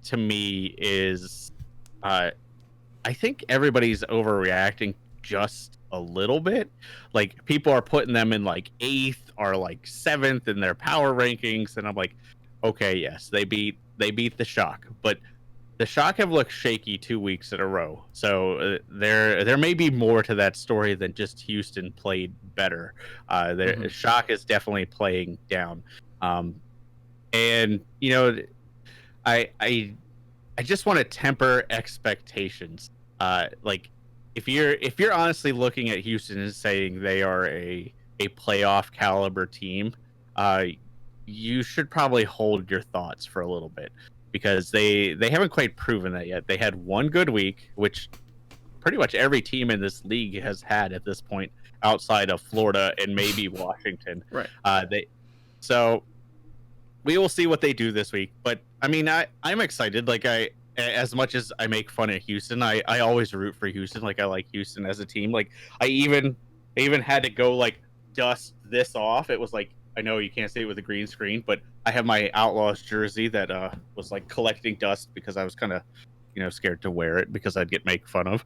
to me, is I think everybody's overreacting just a little bit. People are putting them in 8th or 7th in their power rankings, and I'm like, okay, yes, they beat the Shock, but the Shock have looked shaky 2 weeks in a row. So there may be more to that story than just Houston played better. Shock is definitely playing down, and I just want to temper expectations. If you're honestly looking at Houston and saying they are a playoff caliber team, you should probably hold your thoughts for a little bit, because they haven't quite proven that yet. They had one good week, which pretty much every team in this league has had at this point, outside of Florida and maybe Washington. Right. So we will see what they do this week. But I mean, I'm excited. As much as I make fun of Houston, I always root for Houston. I like Houston as a team. I even had to go dust this off. It was I know you can't see it with a green screen, but I have my Outlaws jersey that was collecting dust, because I was kind of scared to wear it because I'd get made fun of.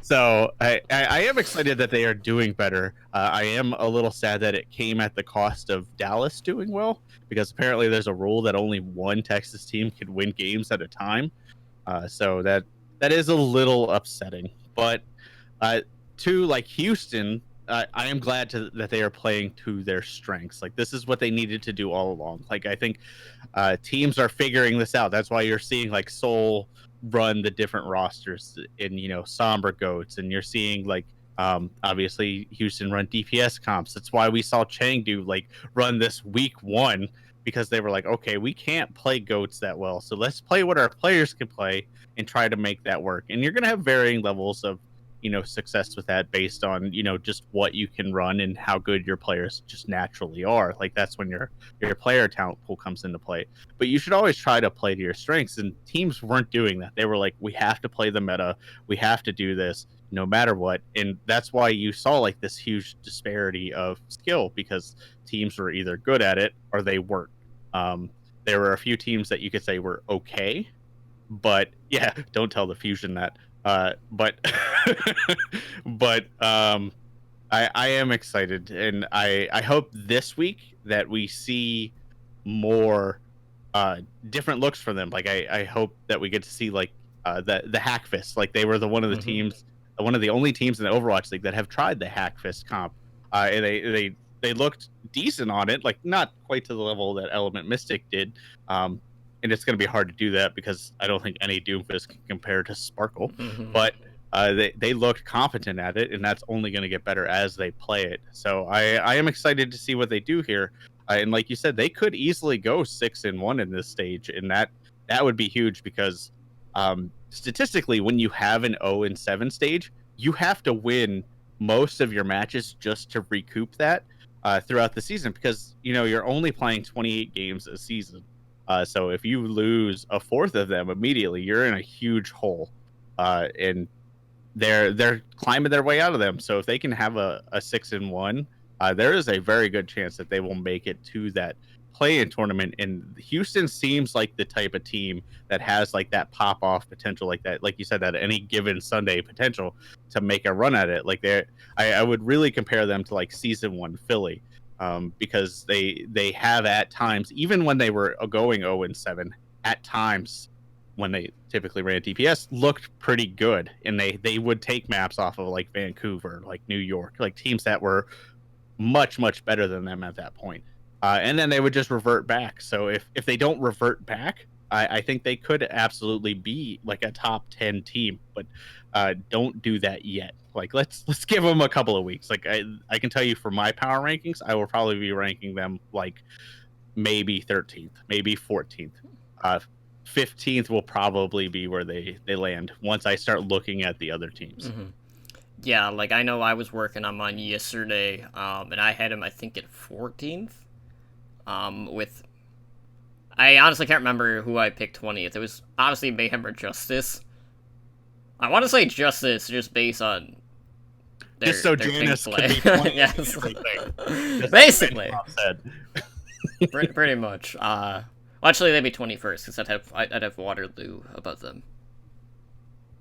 So I am excited that they are doing better. I am a little sad that it came at the cost of Dallas doing well, because apparently there's a rule that only one Texas team can win games at a time. So that is a little upsetting. But to Houston, I am glad that they are playing to their strengths. This is what they needed to do all along. I think teams are figuring this out. That's why you're seeing Seoul run the different rosters in Somber Goats, and you're seeing obviously Houston run DPS comps. That's why we saw Chengdu run this week 1, because they were okay, we can't play Goats that well, so let's play what our players can play and try to make that work. And you're gonna have varying levels of success with that based on just what you can run and how good your players just naturally are. Like that's when your player talent pool comes into play. But you should always try to play to your strengths, and teams weren't doing that. They were like, we have to play the meta, we have to do this no matter what. And that's why you saw like this huge disparity of skill, because teams were either good at it or they weren't. There were a few teams that you could say were okay, but yeah, don't tell the Fusion that. But but I am excited, and I hope this week that we see more different looks for them. Like I hope that we get to see like the Hack Fist. Like they were one of the teams, one of the only teams in the Overwatch League that have tried the Hack Fist comp. And they looked decent on it, like not quite to the level that Element Mystic did. And it's going to be hard to do that because I don't think any Doomfist can compare to Sparkle. But they looked competent at it, and that's only going to get better as they play it. So I am excited to see what they do here. And like you said, they could easily go 6-1 in this stage, and that would be huge because statistically, when you have an 0-7 stage, you have to win most of your matches just to recoup that throughout the season, because you're only playing 28 games a season. So if you lose a fourth of them immediately, you're in a huge hole, and they're climbing their way out of them. So if they can have a 6-1, there is a very good chance that they will make it to that play-in tournament. And Houston seems like the type of team that has like that pop-off potential, like that, like you said, that any given Sunday potential to make a run at it. Like I would really compare them to like season 1 Philly. Because they have at times, even when they were going 0-7, at times when they typically ran DPS, looked pretty good, and they would take maps off of like Vancouver, like New York, like teams that were much better than them at that point, and then they would just revert back. So if they don't revert back, I think they could absolutely be like a top 10 team, but don't do that yet. Like let's give them a couple of weeks. Like I can tell you for my power rankings, I will probably be ranking them like maybe 13th, maybe 14th. 15th will probably be where they land once I start looking at the other teams. Yeah, like I know I was working on mine yesterday, and I had him I think at 14th. With I honestly can't remember who I picked 20th. It was obviously Mayhem or Justice. I want to say Justice just based on just so Janus could be 20th. Yes. Basically. Pretty much. Actually, they'd be 21st because I'd have Waterloo above them.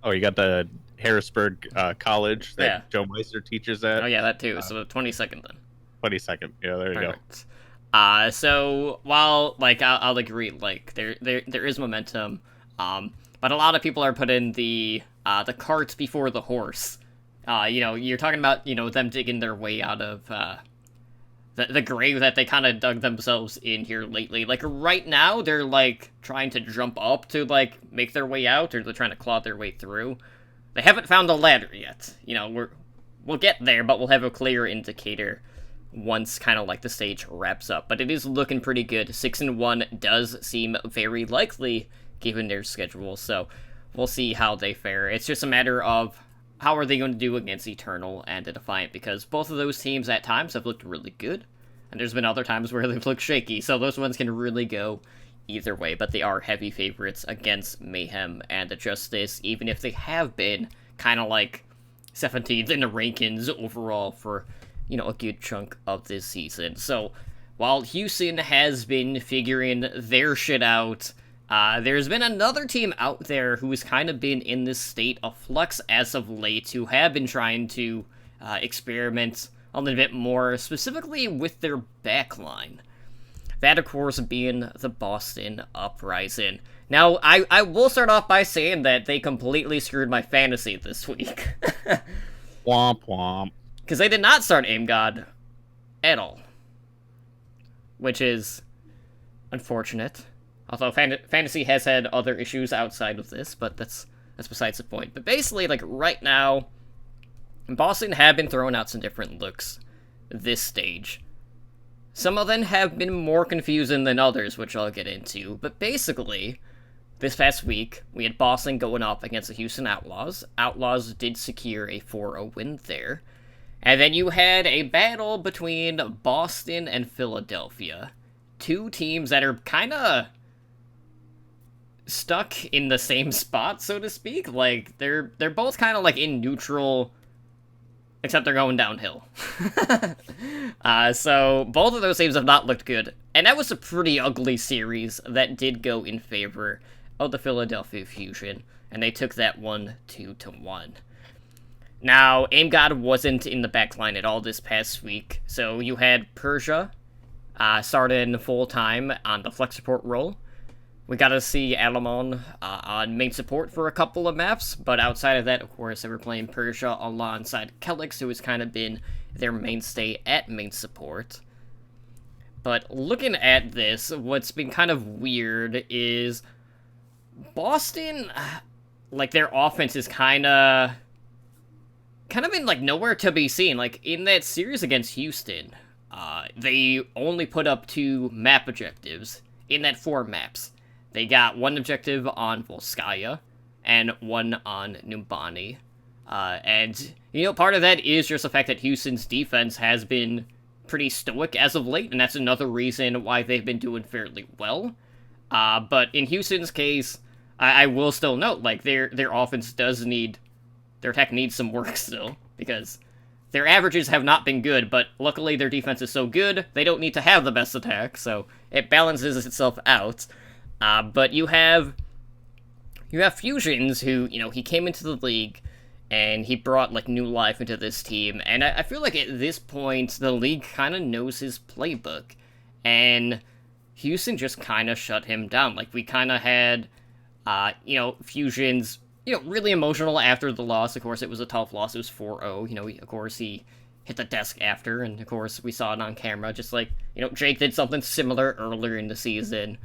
Oh, you got the Harrisburg College that Joe Meister teaches at? Oh, yeah, that too. So 22nd then. 22nd. Yeah, there you Perfect. So while like I'll agree, like there is momentum, but a lot of people are putting the cart before the horse. You're talking about them digging their way out of the grave that they kind of dug themselves in here lately. Like right now, they're like trying to jump up to like make their way out, or they're trying to claw their way through. They haven't found a ladder yet. We'll get there, but we'll have a clear indicator once kind of like the stage wraps up. But it is looking pretty good. 6-1 does seem very likely given their schedule, so we'll see how they fare. It's just a matter of how are they going to do against Eternal and the Defiant, because both of those teams at times have looked really good, and there's been other times where they've looked shaky, so those ones can really go either way, but they are heavy favorites against Mayhem and the Justice, even if they have been kind of like 17th in the rankings overall for a good chunk of this season. So while Houston has been figuring their shit out, there's been another team out there who has kind of been in this state of flux as of late, who have been trying to experiment a little bit more, specifically with their backline. That, of course, being the Boston Uprising. Now, I will start off by saying that they completely screwed my fantasy this week. Womp womp. Because they did not start Aim God at all. Which is unfortunate. Although fantasy has had other issues outside of this, but that's besides the point. But basically, like, right now, Boston have been throwing out some different looks this stage. Some of them have been more confusing than others, which I'll get into. But basically, this past week, we had Boston going up against the Houston Outlaws. Outlaws did secure a 4-0 win there. And then you had a battle between Boston and Philadelphia. Two teams that are kind of stuck in the same spot, so to speak. Like, they're both kind of like in neutral, except they're going downhill. So both of those teams have not looked good. And that was a pretty ugly series that did go in favor of the Philadelphia Fusion, and they took that one 2-1. Now, AimGod wasn't in the backline at all this past week, so you had Persia starting full-time on the flex support role. We got to see Alamon on main support for a couple of maps, but outside of that, of course, they were playing Persia alongside Kelix, who has kind of been their mainstay at main support. But looking at this, what's been kind of weird is Boston, like, their offense is kind of been, like, nowhere to be seen. Like, in that series against Houston, they only put up 2 map objectives in that 4 maps. They got 1 objective on Volskaya and 1 on Numbani. And, you know, part of that is just the fact that Houston's defense has been pretty stoic as of late, and that's another reason why they've been doing fairly well. But in Houston's case, I will still note, like, their offense does need, their attack needs some work still, because their averages have not been good, but luckily their defense is so good, they don't need to have the best attack, so it balances itself out. But you have Fusions who, you know, he came into the league, and he brought, like, new life into this team, and I feel like at this point, the league kind of knows his playbook, and Houston just kind of shut him down. Like, we kind of had, you know, Fusion's, you know, really emotional after the loss. Of course, it was a tough loss. It was 4-0. You know, of course, he hit the desk after, and of course, we saw it on camera, just like, you know, Jake did something similar earlier in the season.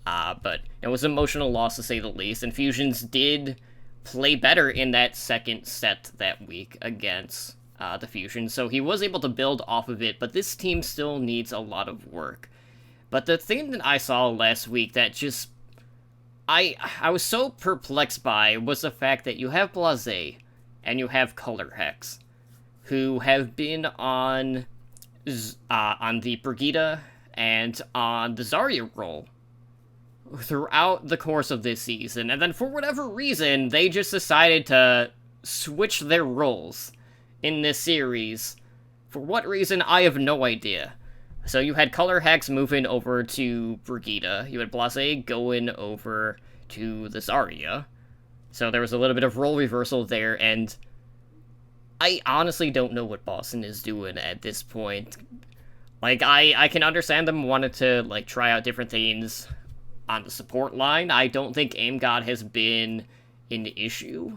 But it was an emotional loss, to say the least, and Fusions did play better in that second set that week against the Fusion, so he was able to build off of it, but this team still needs a lot of work. But the thing that I saw last week that just I was so perplexed by was the fact that you have Blase and you have Color Hex, who have been on the Brigida and on the Zarya role throughout the course of this season, and then for whatever reason, they just decided to switch their roles in this series. For what reason, I have no idea. So you had Color Hex moving over to Brigida, you had Blase going over to the Zarya, so there was a little bit of role reversal there, and I honestly don't know what Boston is doing at this point. Like, I can understand them wanting to, like, try out different things on the support line. I don't think AimGod has been an issue.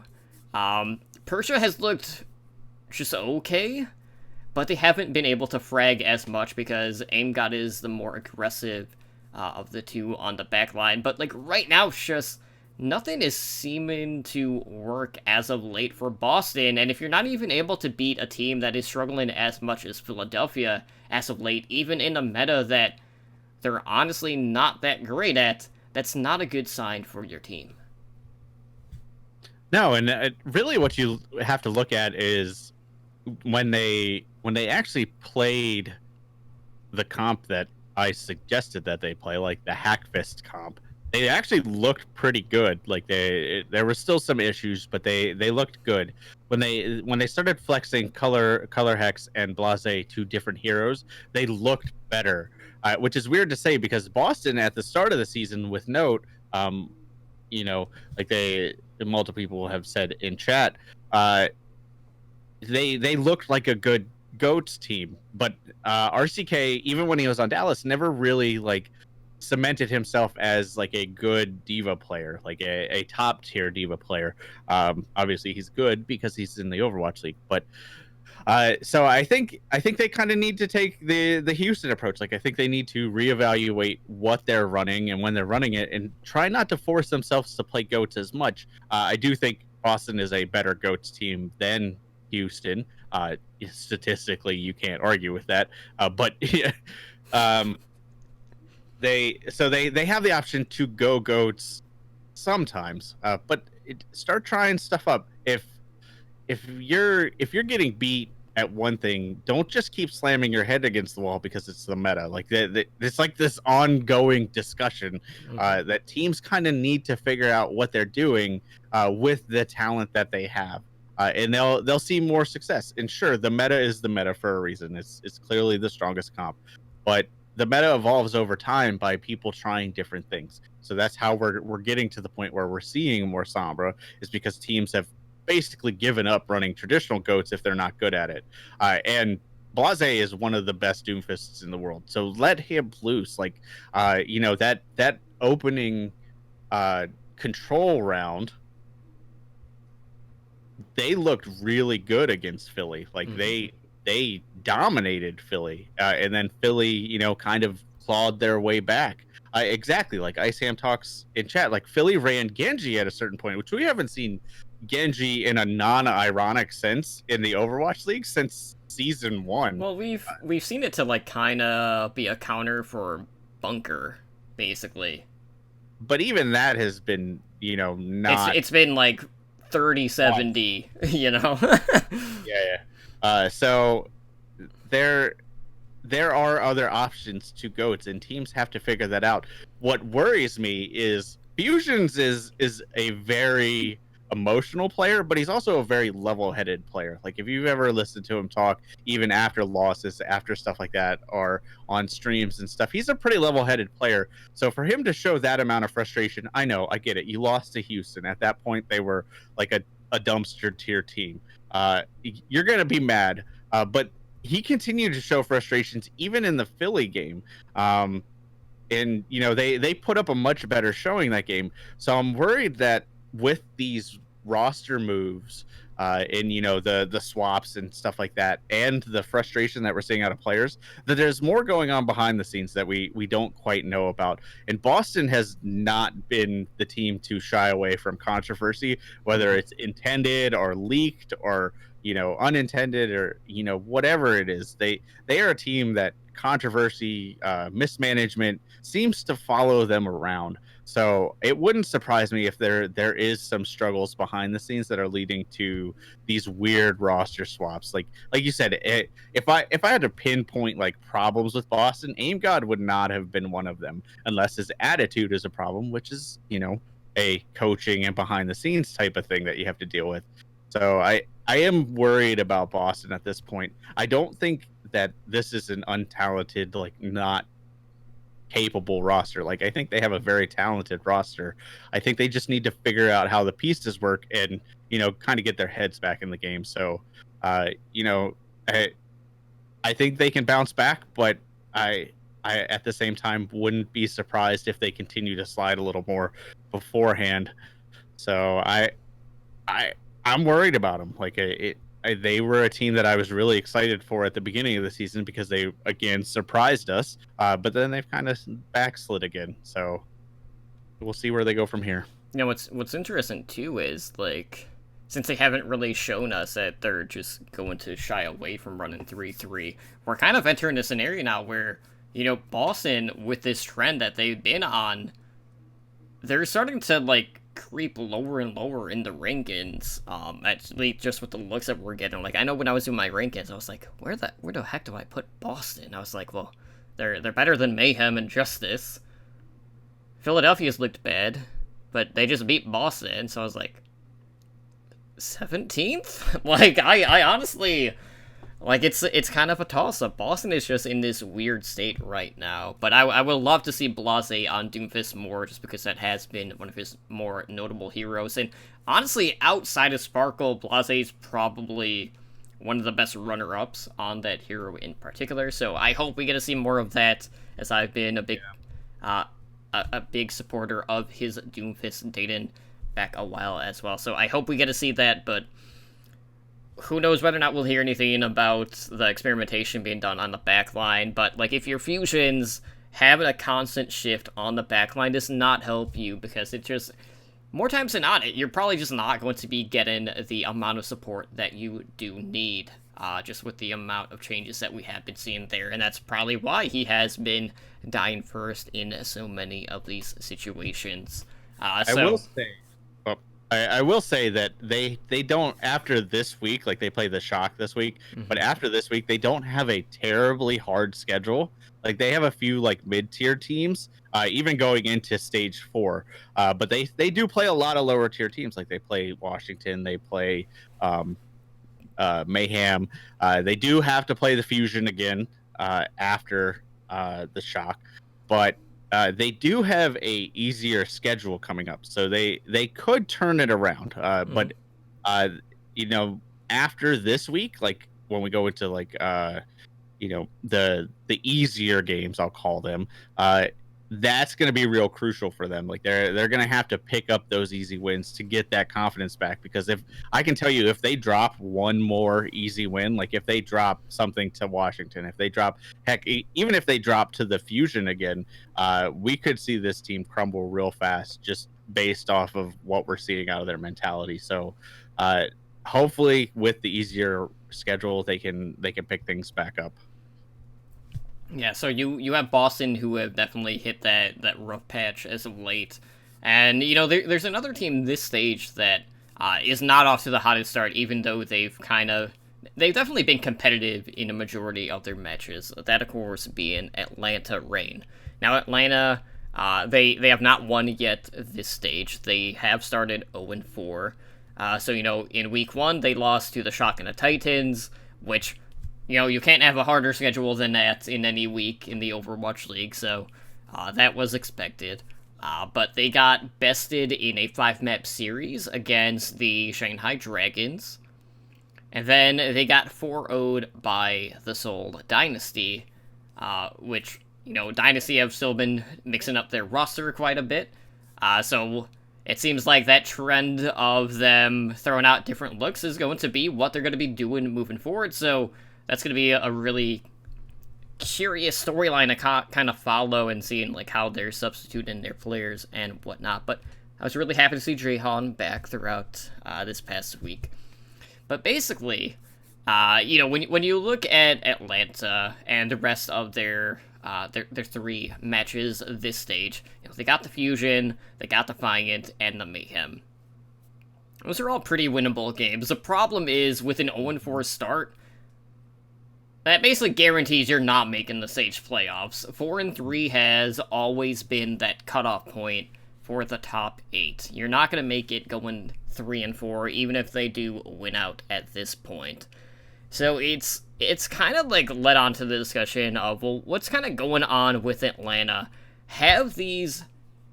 Persia has looked just okay, but they haven't been able to frag as much because AimGod is the more aggressive of the two on the back line. But, like, right now, it's just nothing is seeming to work as of late for Boston, and if you're not even able to beat a team that is struggling as much as Philadelphia as of late, even in a meta that they're honestly not that great at, that's not a good sign for your team. No, and really what you have to look at is when they actually played the comp that I suggested that they play, like the Hackfist comp, they actually looked pretty good. Like there were still some issues, but they looked good. When they started flexing Color Hex and Blase, 2 different heroes, they looked better. Which is weird to say because Boston at the start of the season with Note, you know, like multiple people have said in chat, they looked like a good GOATS team, but RCK, even when he was on Dallas, never really like cemented himself as like a good diva player, like a top tier diva player. Obviously he's good because he's in the Overwatch League, but so I think they kind of need to take the Houston approach. Like, I think they need to reevaluate what they're running and when they're running it, and try not to force themselves to play GOATs as much. I do think Boston is a better GOATs team than Houston. Statistically, you can't argue with that. But they have the option to go GOATs sometimes. But start trying stuff up. If you're getting beat at one thing, don't just keep slamming your head against the wall because it's the meta. Like it's like this ongoing discussion that teams kind of need to figure out what they're doing with the talent that they have. And they'll see more success. And sure, the meta is the meta for a reason. It's clearly the strongest comp, but the meta evolves over time by people trying different things. So that's how we're getting to the point where we're seeing more Sombra, is because teams have basically given up running traditional goats if they're not good at it. And Blase is one of the best Doomfists in the world, so let him loose. Like, that opening control round, they looked really good against Philly. Like they dominated Philly, and then Philly, kind of clawed their way back. Exactly, like Iceham talks in chat. Like Philly ran Genji at a certain point, which we haven't seen Genji in a non-ironic sense in the Overwatch League since season 1. Well, we've seen it to like kind of be a counter for Bunker, basically. But even that has been, not. It's been like 30-70, Yeah. So there are other options to goats, and teams have to figure that out. What worries me is Fusions is a very emotional player, but he's also a very level-headed player. Like if you've ever listened to him talk, even after losses, after stuff like that, or on streams and stuff, he's a pretty level-headed player. So for him to show that amount of frustration, I get it. You lost to Houston. At that point, they were like a dumpster tier team. You're gonna be mad, but he continued to show frustrations even in the Philly game. And they put up a much better showing that game. So I'm worried that with these roster moves and the swaps and stuff like that, and the frustration that we're seeing out of players, that there's more going on behind the scenes that we don't quite know about. And Boston has not been the team to shy away from controversy, whether it's intended or leaked or unintended or whatever it is. They are a team that controversy, mismanagement seems to follow them around. So it wouldn't surprise me if there is some struggles behind the scenes that are leading to these weird roster swaps. Like you said, if I had to pinpoint like problems with Boston, Aim God would not have been one of them, unless his attitude is a problem, which is a coaching and behind the scenes type of thing that you have to deal with. So I am worried about Boston at this point. I don't think that this is an untalented, like not capable roster. Like I think they have a very talented roster. I think they just need to figure out how the pieces work and kind of get their heads back in the game. So I think they can bounce back, but I at the same time wouldn't be surprised if they continue to slide a little more beforehand. So I'm worried about them. Like they were a team that I was really excited for at the beginning of the season because they again surprised us. But then they've kind of backslid again. So we'll see where they go from here. What's interesting too is like, since they haven't really shown us that they're just going to shy away from running 3-3, we're kind of entering a scenario now where Boston, with this trend that they've been on, they're starting to like creep lower and lower in the rankings, at least just with the looks that we're getting. Like I know when I was doing my rankings, I was like, where the heck do I put Boston? I was like, well, they're better than Mayhem and Justice. Philadelphia's looked bad, but they just beat Boston, so I was like 17th? Like I honestly, like it's kind of a toss-up. Boston is just in this weird state right now, but I would love to see Blase on Doomfist more, just because that has been one of his more notable heroes. And honestly, outside of Sparkle, Blase is probably one of the best runner-ups on that hero in particular. So I hope we get to see more of that, as I've been a big supporter of his Doomfist dating back a while as well. So I hope we get to see that, but who knows whether or not we'll hear anything about the experimentation being done on the backline. But like, if your fusions having a constant shift on the backline does not help you, because it just, more times than not, you're probably just not going to be getting the amount of support that you do need, just with the amount of changes that we have been seeing there. And that's probably why he has been dying first in so many of these situations. I will say, well, I will say that they don't, after this week, like they play the Shock this week, but after this week they don't have a terribly hard schedule. Like they have a few like mid-tier teams, even going into stage 4. But they do play a lot of lower tier teams. Like they play Washington, they play um, Mayhem. They do have to play the Fusion again after the Shock, but they do have a easier schedule coming up, so they could turn it around. But uh, you know, after this week, like when we go into like the easier games, I'll call them, that's going to be real crucial for them. Like they're going to have to pick up those easy wins to get that confidence back, because if I can tell you, if they drop one more easy win, like if they drop something to Washington, if they drop, heck, even if they drop to the Fusion again, we could see this team crumble real fast just based off of what we're seeing out of their mentality. So hopefully with the easier schedule they can pick things back up. Yeah, so you have Boston, who have definitely hit that rough patch as of late. And, there's another team this stage that is not off to the hottest start, even though they've definitely been competitive in a majority of their matches. That, of course, being Atlanta Reign. Now, Atlanta, they have not won yet this stage. They have started 0-4. So, in week 1, they lost to the Shock and the Titans, which... you can't have a harder schedule than that in any week in the Overwatch League, so that was expected. But they got bested in a 5-map series against the Shanghai Dragons. And then they got 4-0'd by the Seoul Dynasty, which, Dynasty have still been mixing up their roster quite a bit. So it seems like that trend of them throwing out different looks is going to be what they're going to be doing moving forward, so... that's going to be a really curious storyline to kind of follow and seeing like how they're substituting their players and whatnot. But I was really happy to see Jahan back throughout this past week. But basically, when you look at Atlanta and the rest of their 3 matches this stage, they got the Fusion, they got the Defiant, and the Mayhem. Those are all pretty winnable games. The problem is with an 0-4 start, that basically guarantees you're not making the stage playoffs. 4-3 has always been that cutoff point for the top 8. You're not going to make it going 3-4, even if they do win out at this point. So it's kind of like led on to the discussion of, well, what's kind of going on with Atlanta? Have these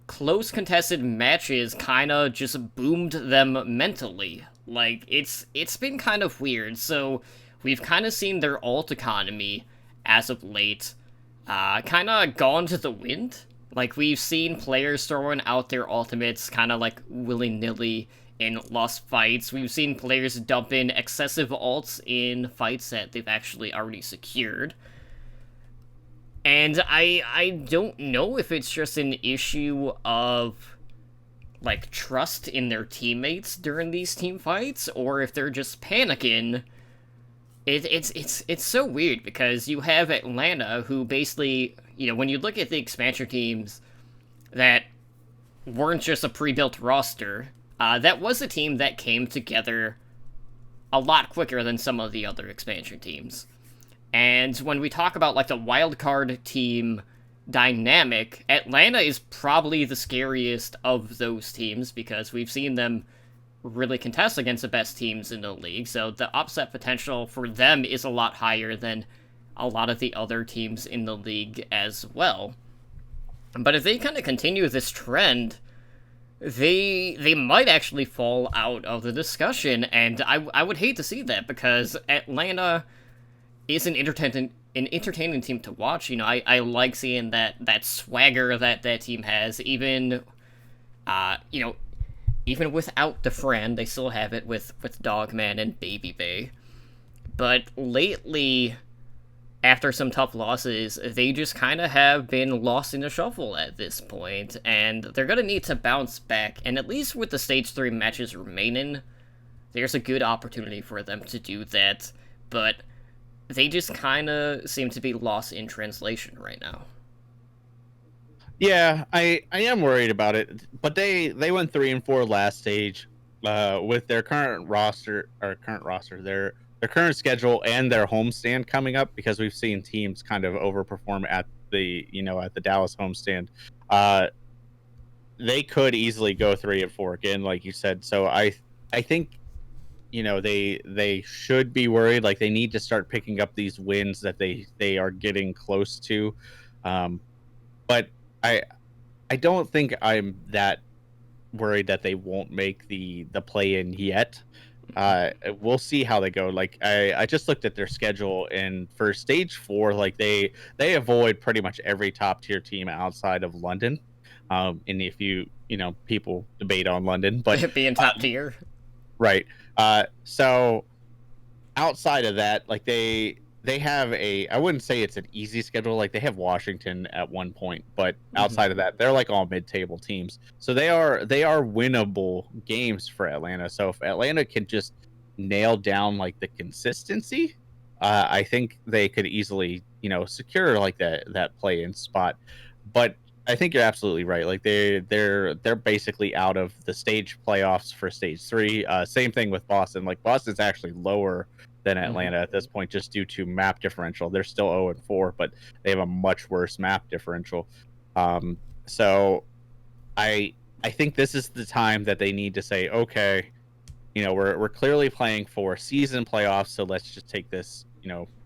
close contested matches kind of just boomed them mentally? Like, it's been kind of weird. So... we've kind of seen their ult economy, as of late, kind of gone to the wind. Like, we've seen players throwing out their ultimates kind of, like, willy-nilly in lost fights. We've seen players dump in excessive ults in fights that they've actually already secured. And I don't know if it's just an issue of, like, trust in their teammates during these team fights, or if they're just panicking. It's so weird, because you have Atlanta, who basically, when you look at the expansion teams that weren't just a pre-built roster, that was a team that came together a lot quicker than some of the other expansion teams. And when we talk about, like, the wildcard team dynamic, Atlanta is probably the scariest of those teams, because we've seen them really contest against the best teams in the league, so the upset potential for them is a lot higher than a lot of the other teams in the league as well. But if they kind of continue this trend, they might actually fall out of the discussion, and I would hate to see that, because Atlanta is an entertaining team to watch. I like seeing that swagger that team has, even even without the friend, they still have it with Dogman and Baby Bay. But lately, after some tough losses, they just kind of have been lost in the shuffle at this point, and they're going to need to bounce back, and at least with the Stage 3 matches remaining, there's a good opportunity for them to do that, but they just kind of seem to be lost in translation right now. Yeah, I am worried about it, but they went 3-4 last stage with their their current schedule and their homestand coming up, because we've seen teams kind of overperform at the Dallas homestand. Uh, they could easily go 3-4 again, like you said. So I think they should be worried. Like, they need to start picking up these wins that they are getting close to. Um, but I I don't think I'm that worried that they won't make the play in yet. We'll see how they go. Like, I just looked at their schedule, and for stage 4, like, they avoid pretty much every top tier team outside of London. And if people debate on London, but Being top tier. right. So outside of that, like, they have I wouldn't say it's an easy schedule. Like, they have Washington at one point, but outside of that, they're like all mid-table teams. So they are winnable games for Atlanta. So if Atlanta can just nail down like the consistency, I think they could easily, secure like that play-in spot. But I think you're absolutely right. Like, they're basically out of the stage playoffs for stage 3. Same thing with Boston. Like, Boston's actually lower than Atlanta at this point, just due to map differential. They're still 0-4, but they have a much worse map differential. So I think this is the time that they need to say, okay, we're clearly playing for season playoffs, so let's just take this,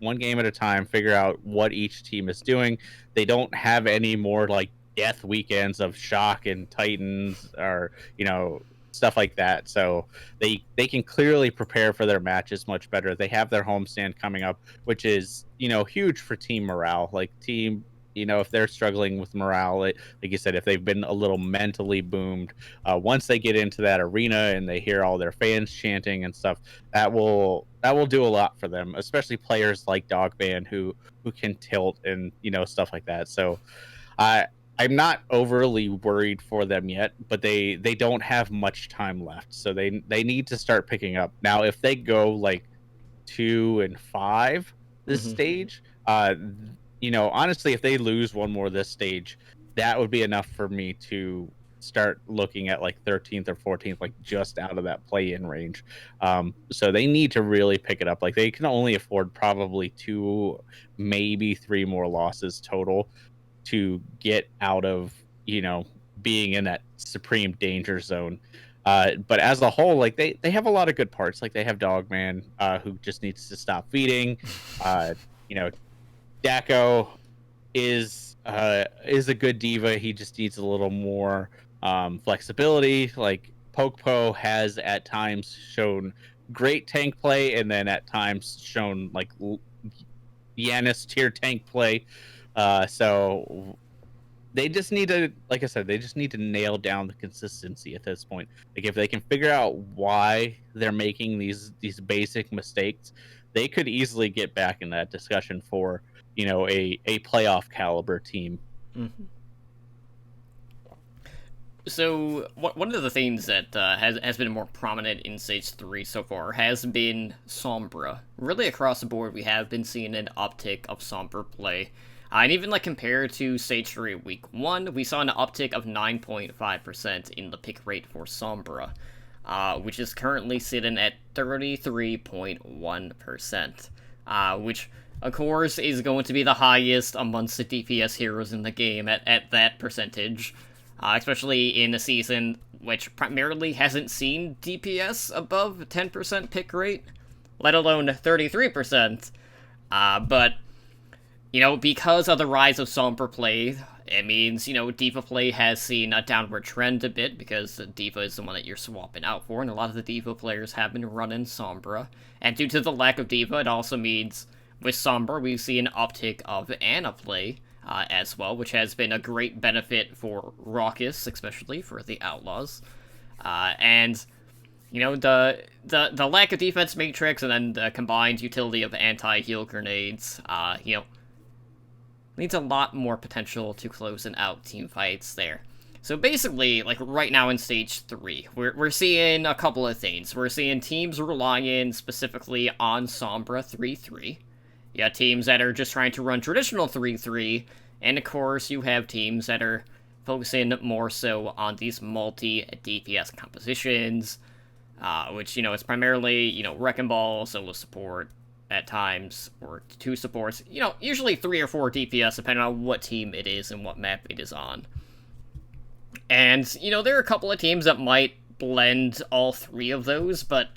one game at a time, figure out what each team is doing. They don't have any more like death weekends of Shock and Titans, or stuff like that. So they can clearly prepare for their matches much better. They have their homestand coming up, which is huge for team morale. Like, team, if they're struggling with morale, like you said, if they've been a little mentally boomed, once they get into that arena and they hear all their fans chanting and stuff, that will do a lot for them, especially players like Dogman who can tilt and stuff like that. So I I'm not overly worried for them yet, but they don't have much time left, so they need to start picking up. Now, if they go like 2-5 this Hmm. stage, honestly, if they lose one more this stage, that would be enough for me to start looking at like 13th or 14th, like just out of that play-in range. So they need to really pick it up. Like, they can only afford probably 2, maybe 3 more losses total to get out of being in that supreme danger zone. But as a whole, like, they have a lot of good parts. Like, they have Dogman, who just needs to stop feeding. You know, Daco is a good diva. He just needs a little more flexibility. Like, Pokepo has at times shown great tank play, and then at times shown like Yanis tier tank play. So they just need to, like I said, they just need to nail down the consistency at this point. Like, if they can figure out why they're making these basic mistakes, they could easily get back in that discussion for a playoff caliber team. Hmm. So one of the things that has been more prominent in Stage 3 so far has been Sombra. Really across the board, we have been seeing an uptick of Sombra play. And even like compared to Stage 3 Week 1, we saw an uptick of 9.5% in the pick rate for Sombra, which is currently sitting at 33.1%, which of course is going to be the highest amongst the DPS heroes in the game at that percentage. Especially in a season which primarily hasn't seen DPS above 10% pick rate, let alone 33%. But, because of the rise of Sombra play, it means, Diva play has seen a downward trend a bit, because Diva is the one that you're swapping out for, and a lot of the Diva players have been running Sombra. And due to the lack of Diva, it also means with Sombra, we see an uptick of Ana play, as well, which has been a great benefit for Raucous, especially for the Outlaws. And the lack of defense matrix, and then the combined utility of anti-heal grenades, needs a lot more potential to closing out team fights there. So basically, like right now in Stage 3, we're seeing a couple of things. We're seeing teams relying specifically on Sombra 3-3. You got teams that are just trying to run traditional 3-3, and of course you have teams that are focusing more so on these multi-DPS compositions, which, is primarily, Wrecking Ball, solo support at times, or 2 supports, usually 3 or 4 DPS, depending on what team it is and what map it is on. And, there are a couple of teams that might blend all 3 of those, but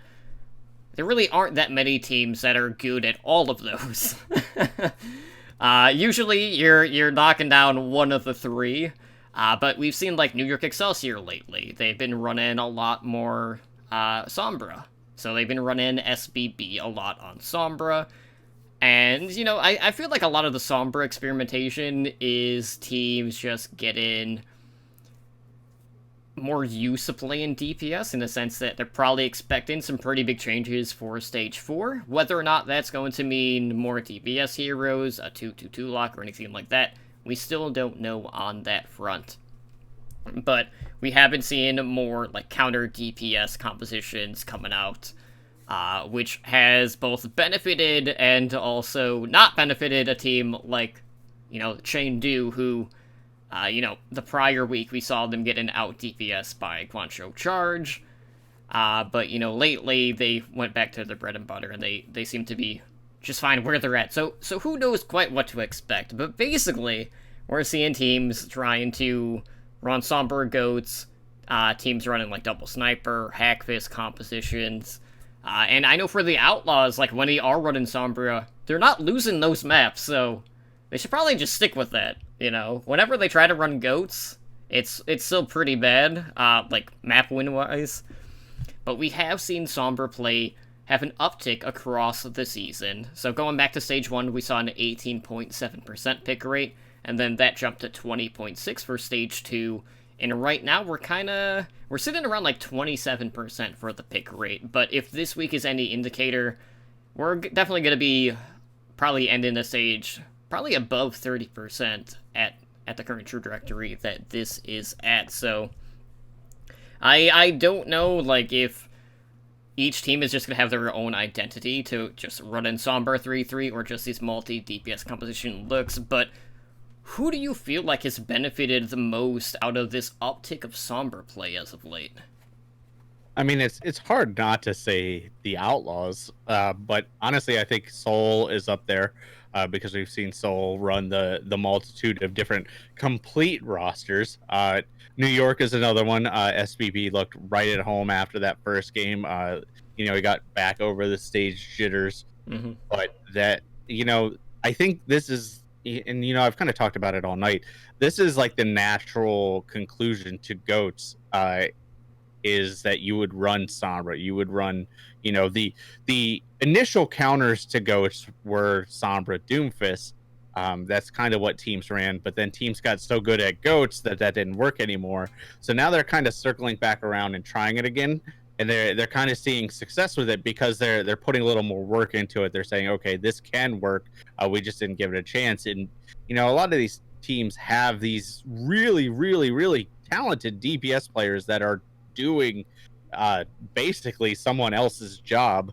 there really aren't that many teams that are good at all of those. Usually, you're knocking down one of the 3, but we've seen, like, New York Excelsior lately. They've been running a lot more Sombra. So they've been running SBB a lot on Sombra. And, I feel like a lot of the Sombra experimentation is teams just getting more used to playing DPS, in the sense that they're probably expecting some pretty big changes for Stage 4. Whether or not that's going to mean more DPS heroes, a 2-2-2 lock, or anything like that, we still don't know on that front. But we have been seeing more, like, counter DPS compositions coming out, which has both benefited and also not benefited a team like, Chengdu, who, the prior week we saw them getting out DPS by Guangzhou Charge, but, lately they went back to their bread and butter, and they seem to be just fine where they're at. So who knows quite what to expect, but basically, we're seeing teams trying to run Sombra Goats, teams running, like, Double Sniper, Hack Fist compositions, and I know for the Outlaws, like, when they are running Sombra, they're not losing those maps, so they should probably just stick with that, Whenever they try to run Goats, it's still pretty bad, like, map win-wise. But we have seen Sombra play have an uptick across the season. So going back to Stage 1, we saw an 18.7% pick rate, and then that jumped to 20.6 for Stage 2, and right now we're sitting around, like, 27% for the pick rate. But if this week is any indicator, we're definitely going to be probably ending the stage probably above 30% at the current trajectory that this is at. So I don't know, like, if each team is just going to have their own identity to just run in Sombra 3-3 or just these multi-DPS composition looks, but who do you feel like has benefited the most out of this uptick of Sombra play as of late? I mean, it's hard not to say the Outlaws, but honestly, I think Seoul is up there, because we've seen Seoul run the multitude of different complete rosters. New York is another one. SBB looked right at home after that first game. He got back over the stage jitters, but that, I think this is, and I've kind of talked about it all night. This is like the natural conclusion to Goats. Is that you would run Sombra, you would run, the initial counters to Ghosts were Sombra Doomfist. That's kind of what teams ran, but then teams got so good at Goats that didn't work anymore. So now they're kind of circling back around and trying it again, and they're kind of seeing success with it because they're putting a little more work into it. They're saying, okay, this can work. We just didn't give it a chance. And a lot of these teams have these really, really, really talented DPS players that are doing basically someone else's job,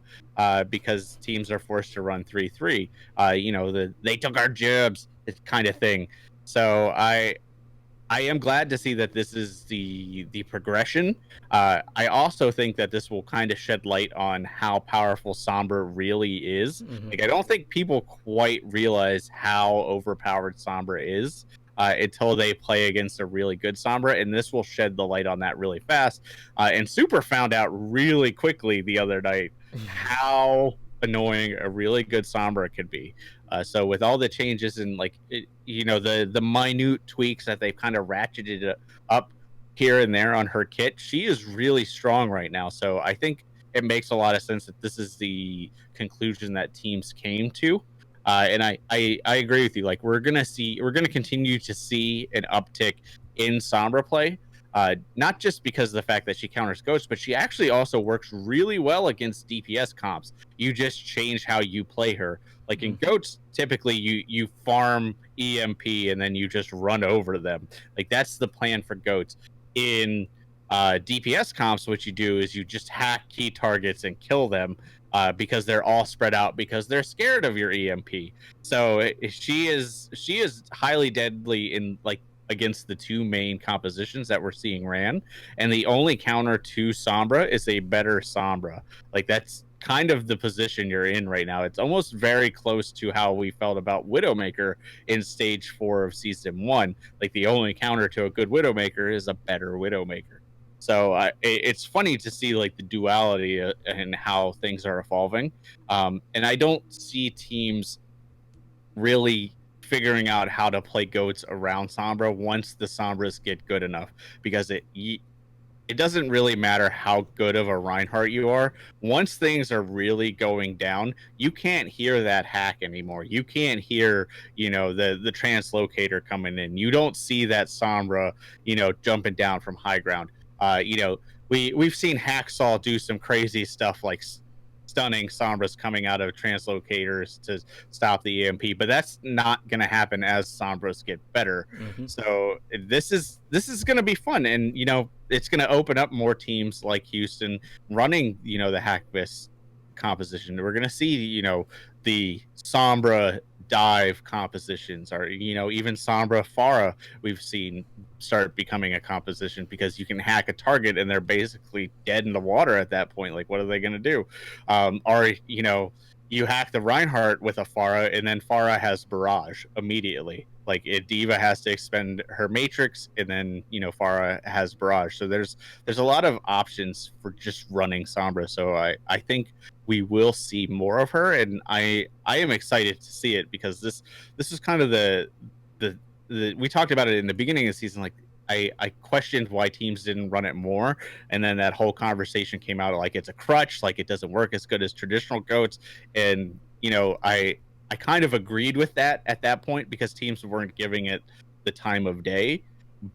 because teams are forced to run 3-3. They took our jobs kind of thing. So I am glad to see that this is the progression. I also think that this will kind of shed light on how powerful Sombra really is. Like, I don't think people quite realize how overpowered Sombra is until they play against a really good Sombra, and this will shed the light on that really fast. And Super found out really quickly the other night how annoying a really good Sombra could be. So with all the changes and, like, the minute tweaks that they've kind of ratcheted up here and there on her kit, she is really strong right now. So I think it makes a lot of sense that this is the conclusion that teams came to. And I agree with you. Like, we're gonna continue to see an uptick in Sombra play, not just because of the fact that she counters Ghosts, but she actually also works really well against DPS comps. You just change how you play her. Like, in Goats, typically you farm EMP and then you just run over them. Like, that's the plan for Goats. In DPS comps, what you do is you just hack key targets and kill them, because they're all spread out because they're scared of your EMP. So she is highly deadly in, like, against the two main compositions that we're seeing ran, and the only counter to Sombra is a better Sombra. Like, that's kind of the position you're in right now. It's almost very close to how we felt about Widowmaker in stage 4 of season 1. Like, the only counter to a good Widowmaker is a better Widowmaker. So it's funny to see like the duality and how things are evolving. And I don't see teams really figuring out how to play goats around Sombra once the Sombras get good enough, because it doesn't really matter how good of a Reinhardt you are. Once things are really going down, you can't hear that hack anymore. You can't hear, the translocator coming in. You don't see that Sombra, jumping down from high ground. We've seen Hacksaw do some crazy stuff like stunning Sombras coming out of translocators to stop the EMP, but that's not going to happen as Sombras get better. Mm-hmm. So this is going to be fun, and it's going to open up more teams like Houston running the Hackvis composition. We're going to see the Sombra dive compositions, or even Sombra Pharah we've seen start becoming a composition, because you can hack a target and they're basically dead in the water at that point. Like, what are they going to do? Or you hack the Reinhardt with a Pharah, and then Pharah has barrage immediately. Like, Diva has to expend her matrix, and then Pharah has barrage. So there's a lot of options for just running Sombra. So I think we will see more of her, and I am excited to see it, because this is kind of the we talked about it in the beginning of the season. Like, I questioned why teams didn't run it more, and then that whole conversation came out like it's a crutch, like it doesn't work as good as traditional goats, and I kind of agreed with that at that point, because teams weren't giving it the time of day.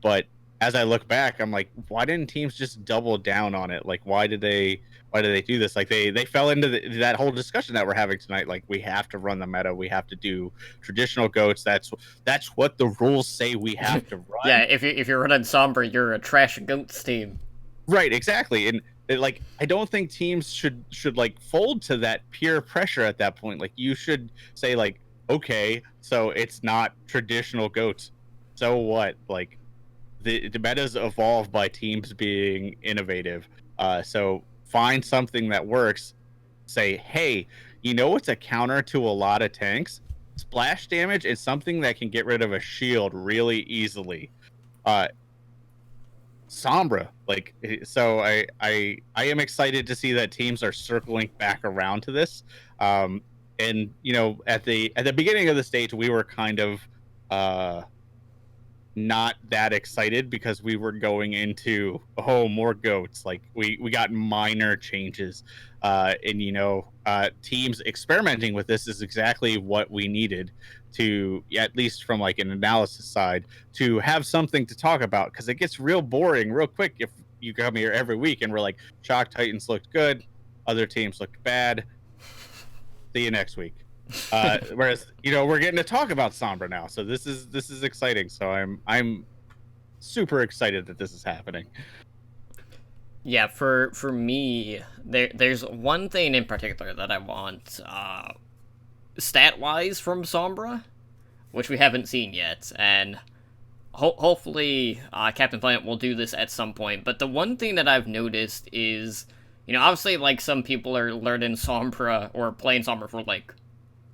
But as I look back, I'm like, why didn't teams just double down on it? Like, why did they do this? Like, they fell into that whole discussion that we're having tonight. Like, we have to run the meta, we have to do traditional goats. That's what the rules say we have to run. Yeah, if you're running Sombra, you're a trash goats team. Right, exactly. And like, I don't think teams should like fold to that peer pressure at that point. Like, you should say like, okay, so it's not traditional goats, so what? Like, the metas evolve by teams being innovative. So find something that works. Say, hey, what's a counter to a lot of tanks? Splash damage is something that can get rid of a shield really easily. Sombra, like, so I am excited to see that teams are circling back around to this. And at the beginning of the stage, we were kind of not that excited, because we were going into more goats. Like, we got minor changes, and teams experimenting with this is exactly what we needed, to, at least from like an analysis side, to have something to talk about, because it gets real boring real quick if you come here every week and we're like, Shock Titans looked good, other teams looked bad, see you next week. Whereas we're getting to talk about Sombra now, so this is exciting. So I'm super excited that this is happening. Yeah, for me, there's one thing in particular that I want stat wise from Sombra, which we haven't seen yet, and hopefully Captain Planet will do this at some point. But the one thing that I've noticed is, obviously, like, some people are learning Sombra or playing Sombra for like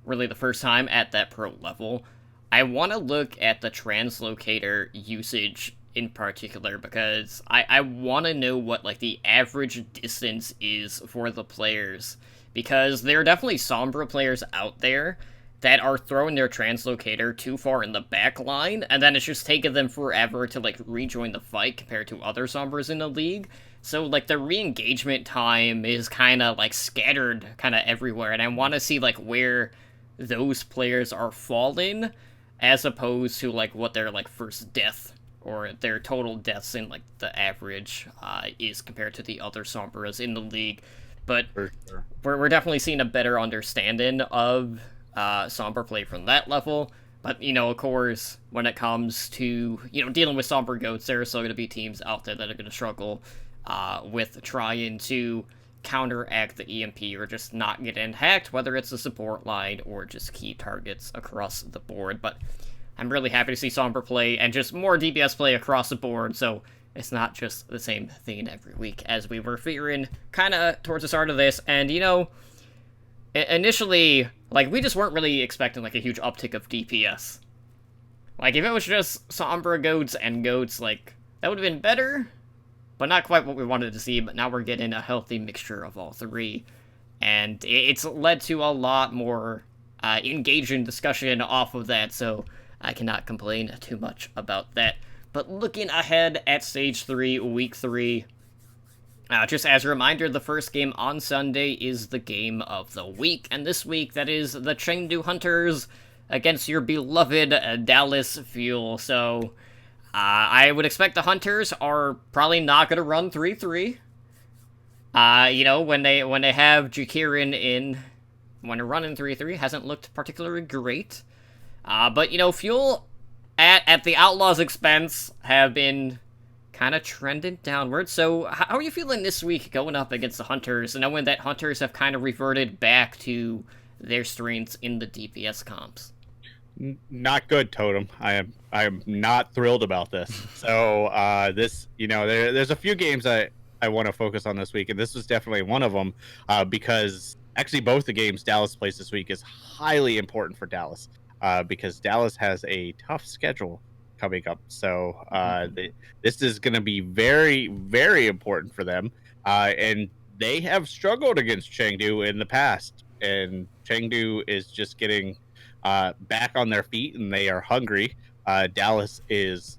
really the first time at that pro level. I want to look at the translocator usage in particular, because I want to know what like the average distance is for the players, because there are definitely Sombra players out there that are throwing their translocator too far in the back line, and then it's just taking them forever to like rejoin the fight compared to other Sombras in the league. So like the re-engagement time is kind of like scattered kind of everywhere, and I want to see like where those players are falling, as opposed to like what their like first death or their total deaths in like the average is compared to the other Sombras in the league. But For sure. we're definitely seeing a better understanding of Sombra play from that level. But, of course, when it comes to, dealing with Sombra goats, there are still going to be teams out there that are going to struggle with trying to counteract the EMP or just not getting hacked, whether it's the support line or just key targets across the board. But I'm really happy to see Sombra play and just more DPS play across the board, so it's not just the same thing every week as we were fearing kind of towards the start of this. And, initially, like, we just weren't really expecting, like, a huge uptick of DPS. Like, if it was just Sombra goats and goats, like, that would have been better, but not quite what we wanted to see. But now we're getting a healthy mixture of all three, and it's led to a lot more engaging discussion off of that, so I cannot complain too much about that. But looking ahead at Stage 3, Week 3, just as a reminder, the first game on Sunday is the game of the week, and this week that is the Chengdu Hunters against your beloved Dallas Fuel. So I would expect the Hunters are probably not going to run 3-3. When they have Jakirin in, when they're running 3-3, hasn't looked particularly great. But Fuel at the Outlaws' expense have been kind of trending downward. So how are you feeling this week going up against the Hunters, knowing that Hunters have kind of reverted back to their strengths in the DPS comps? Not good, Totem. I am not thrilled about this. So there's a few games I want to focus on this week, and this was definitely one of them because actually both the games Dallas plays this week is highly important for Dallas because Dallas has a tough schedule coming up. So this is going to be very, very important for them. And they have struggled against Chengdu in the past, and Chengdu is just getting back on their feet, and they are hungry. Dallas is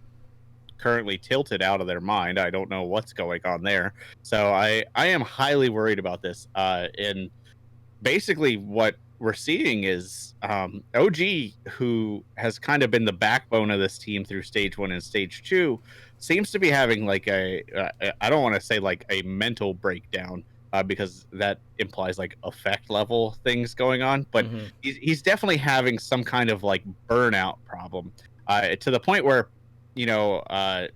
currently tilted out of their mind. I don't know what's going on there. So I am highly worried about this. And basically what we're seeing is OG, who has kind of been the backbone of this team through stage 1 and stage 2, seems to be having like I don't want to say like a mental breakdown because that implies like effect level things going on, but he's definitely having some kind of like burnout problem to the point where, I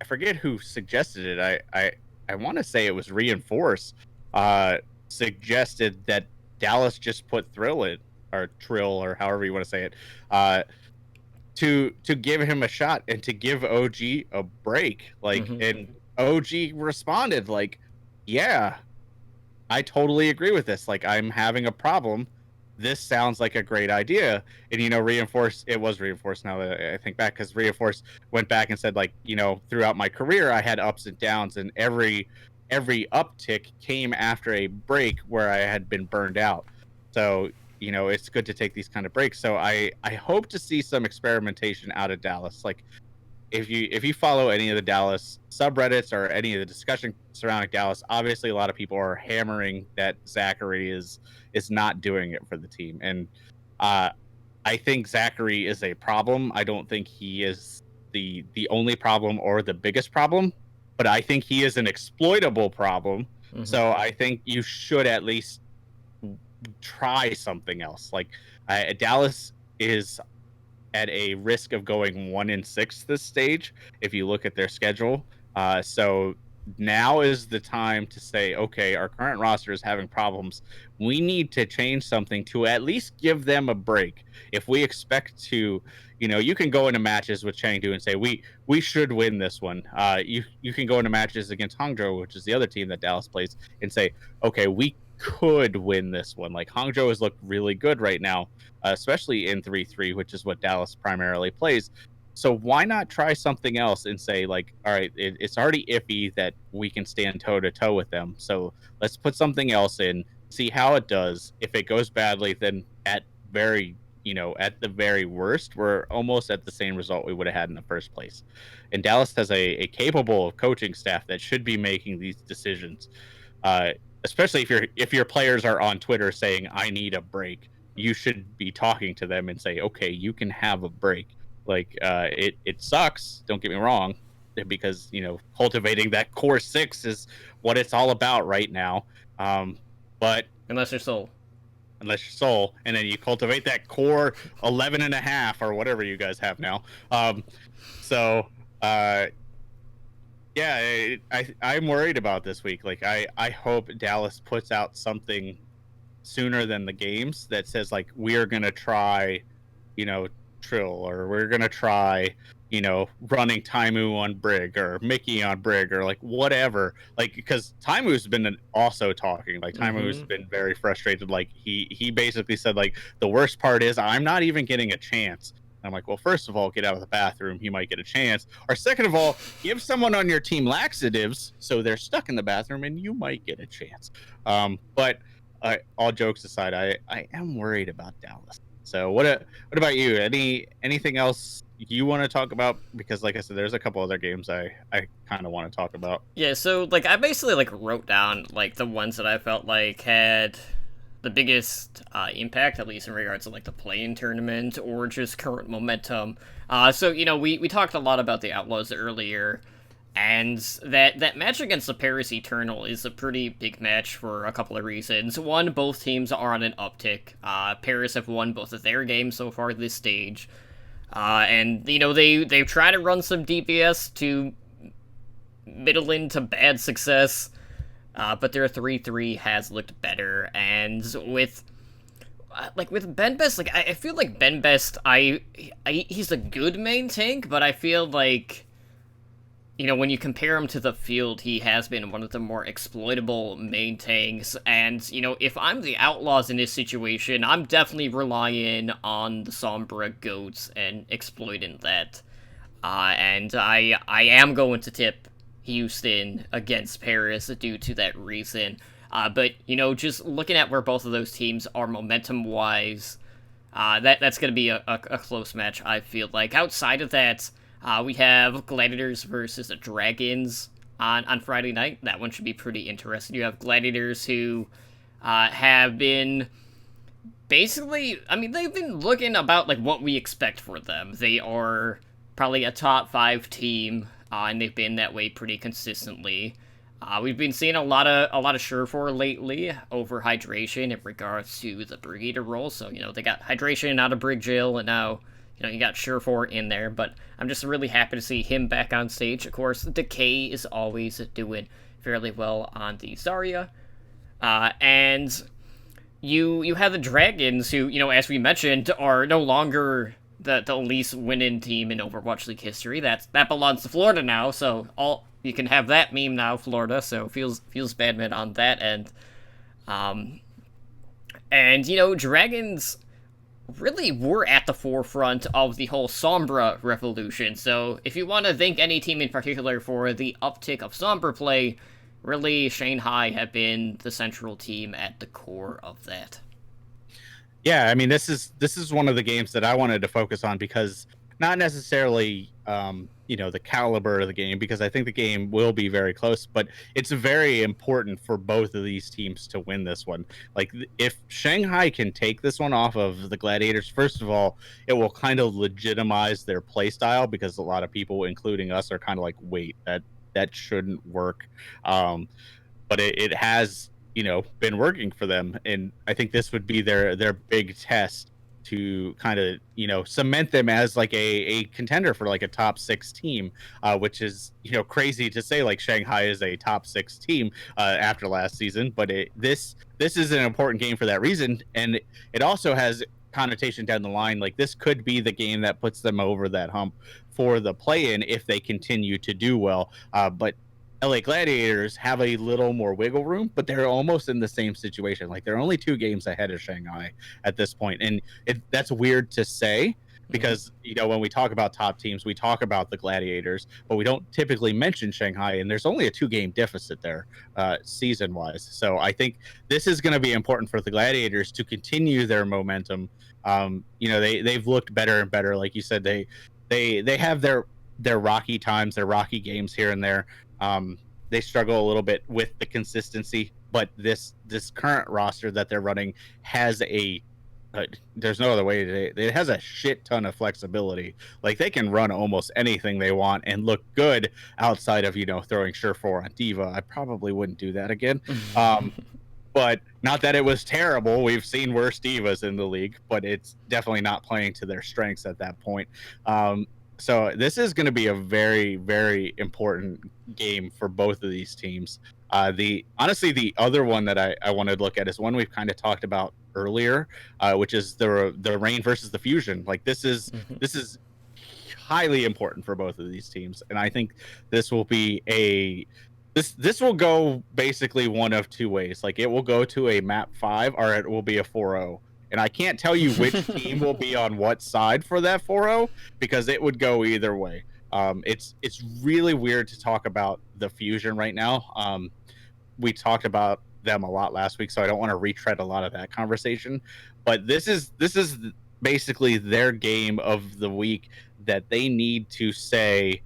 forget who suggested it. I want to say it was Reinforce suggested that Dallas just put Trill or however you want to say it, to give him a shot and to give OG a break. Like, and OG responded like, yeah, I totally agree with this. Like, I'm having a problem. This sounds like a great idea. And, it was Reinforce now that I think back, because Reinforce went back and said, like, throughout my career, I had ups and downs, and every uptick came after a break where I had been burned out. So, it's good to take these kind of breaks. So I hope to see some experimentation out of Dallas. Like, if you follow any of the Dallas subreddits or any of the discussion surrounding Dallas, obviously a lot of people are hammering that Zachary is not doing it for the team. And I think Zachary is a problem. I don't think he is the only problem or the biggest problem, but I think he is an exploitable problem. So I think you should at least try something else. Like, Dallas is at a risk of going 1-6 this stage if you look at their schedule. So now is the time to say, okay, our current roster is having problems. We need to change something to at least give them a break. If we expect to, you can go into matches with Chengdu and say we should win this one. You can go into matches against Hangzhou, which is the other team that Dallas plays, and say, okay, we could win this one. Like, Hangzhou has looked really good right now, especially in 3-3, which is what Dallas primarily plays. So why not try something else and say, like, all right, it's already iffy that we can stand toe-to-toe with them. So let's put something else in, see how it does. If it goes badly, then at the very worst, we're almost at the same result we would have had in the first place. And Dallas has a capable coaching staff that should be making these decisions. Especially if your players are on Twitter saying, I need a break, you should be talking to them and say, okay, you can have a break. Like, it sucks, don't get me wrong, because, cultivating that core 6 is what it's all about right now. But Unless you're Soul. And then you cultivate that core 11.5 or whatever you guys have now. Yeah, I'm worried about this week. Like, I hope Dallas puts out something sooner than the games that says, like, we are going to try Trill, or we're gonna try, running Taimu on Brig or Mickey on Brig or like whatever. Like, because Taimu's been also talking. Like Taimu's Mm-hmm. been very frustrated. Like he basically said like the worst part is I'm not even getting a chance. I'm like, well, first of all, get out of the bathroom. He might get a chance. Or second of all, give someone on your team laxatives so they're stuck in the bathroom and you might get a chance. But all jokes aside, I am worried about Dallas. So what about you? Anything else you want to talk about? Because like I said, there's a couple other games I kind of want to talk about. Yeah, so like I basically like wrote down like the ones that I felt like had the biggest impact, at least in regards to like the play-in tournament or just current momentum. So we talked a lot about the Outlaws earlier, and that match against the Paris Eternal is a pretty big match for a couple of reasons. One, both teams are on an uptick. Paris have won both of their games so far this stage. And they've tried to run some DPS to middling to bad success, but their 3-3 has looked better. And with Ben Best, like I feel like Ben Best, he's a good main tank, but I feel like when you compare him to the field, he has been one of the more exploitable main tanks. And if I'm the Outlaws in this situation, I'm definitely relying on the Sombra goats and exploiting that. And I am going to tip Houston against Paris due to that reason. But just looking at where both of those teams are momentum wise, that's going to be a close match. I feel like outside of that, we have Gladiators versus the Dragons on Friday night. That one should be pretty interesting. You have Gladiators who have been basically, I mean, they've been looking about like what we expect for them. They are probably a top 5 team, and they've been that way pretty consistently. We've been seeing a lot of Surefour lately over hydration in regards to the Brigadier role. So they got hydration out of Brig Jill, and now you got Surefour in there. But I'm just really happy to see him back on stage. Of course, Decay is always doing fairly well on the Zarya, and you have the Dragons, who as we mentioned, are no longer the least winning team in Overwatch League history. That belongs to Florida now, so you can have that meme now, Florida. So feels bad man on that end. And Dragons really were at the forefront of the whole Sombra revolution. So if you want to thank any team in particular for the uptick of Sombra play, really Shanghai have been the central team at the core of that. Yeah, I mean, this is one of the games that I wanted to focus on, because not necessarily the caliber of the game, because I think the game will be very close, but it's very important for both of these teams to win this one. Like, if Shanghai can take this one off of the Gladiators, first of all, it will kind of legitimize their play style, because a lot of people, including us, are kind of like, wait, that shouldn't work. But it has been working for them, and I think this would be their big test to kind of cement them as like a contender for like a top 6 team, which is crazy to say. Like, Shanghai is a top 6 team after last season, but this is an important game for that reason, and it also has connotation down the line. Like, this could be the game that puts them over that hump for the play-in if they continue to do well. But LA Gladiators have a little more wiggle room, but they're almost in the same situation. Like, they're only 2 games ahead of Shanghai at this point. And that's weird to say, because, when we talk about top teams, we talk about the Gladiators, but we don't typically mention Shanghai. And there's only a 2-game deficit there season wise. So I think this is going to be important for the Gladiators to continue their momentum. They've looked better and better. Like you said, they have their rocky times, their rocky games here and there. They struggle a little bit with the consistency, but this current roster that they're running has there's no other way it has a shit ton of flexibility. Like, they can run almost anything they want and look good outside of throwing Surefour on Diva. I probably wouldn't do that again. But not that it was terrible. We've seen worse Divas in the league, but it's definitely not playing to their strengths at that point. So this is going to be a very, very important game for both of these teams. The other one that I wanted to look at is one we've kind of talked about earlier, which is the Reign versus the Fusion. Like this is highly important for both of these teams, and I think this will be this will go basically one of two ways. Like it will go to a map 5 or it will be a 4-0. And I can't tell you which team will be on what side for that 4-0 because it would go either way. It's really weird to talk about the Fusion right now. We talked about them a lot last week, so I don't want to retread a lot of that conversation. But this is basically their game of the week that they need to say,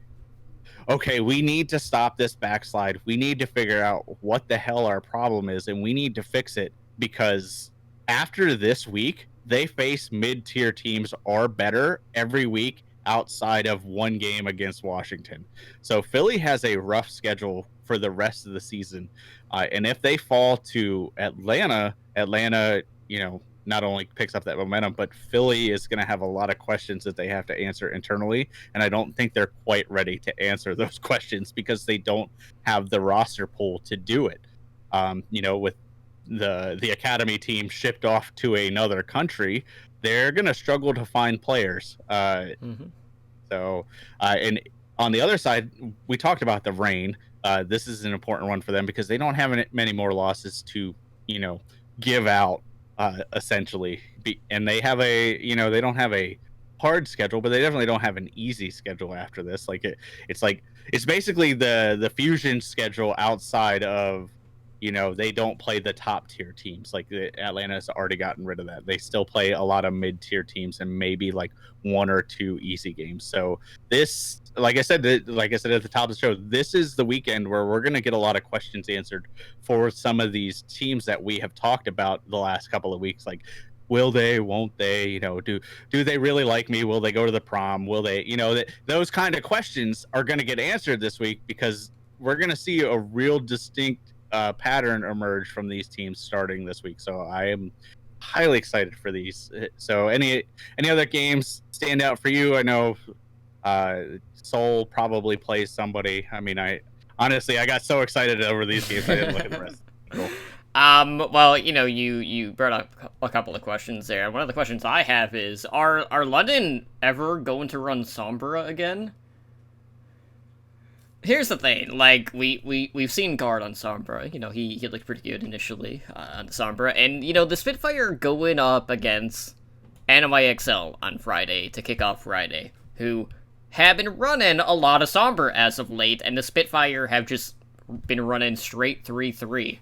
okay, we need to stop this backslide. We need to figure out what the hell our problem is, and we need to fix it because after this week, they face mid-tier teams or better every week outside of one game against Washington. So Philly has a rough schedule for the rest of the season. And if they fall to Atlanta, not only picks up that momentum, but Philly is going to have a lot of questions that they have to answer internally. And I don't think they're quite ready to answer those questions because they don't have the roster pool to do it. With the academy team shipped off to another country, they're going to struggle to find players. So, and on the other side, we talked about the Reign. This is an important one for them because they don't have many more losses to, give out. Essentially, and they have they don't have a hard schedule, but they definitely don't have an easy schedule after this. It's basically the Fusion schedule outside of, they don't play the top tier teams. Like Atlanta's already gotten rid of that. They still play a lot of mid tier teams and maybe like one or two easy games. So this, like I said at the top of the show, this is the weekend where we're going to get a lot of questions answered for some of these teams that we have talked about the last couple of weeks. Like, will they, won't they, do they really like me? Will they go to the prom? Will they, those kind of questions are going to get answered this week because we're going to see a real distinct pattern emerge from these teams starting this week. So I am highly excited for these. So any other games stand out for you? I know Seoul probably plays somebody. I mean, I got so excited over these games I didn't look at the rest. Cool. Well, you brought up a couple of questions there. One of the questions I have is, are London ever going to run Sombra again? Here's the thing, like, we've seen Guard on Sombra, he looked pretty good initially on Sombra, and, the Spitfire going up against NYXL on Friday to kick off Friday, who have been running a lot of Sombra as of late, and the Spitfire have just been running straight 3-3.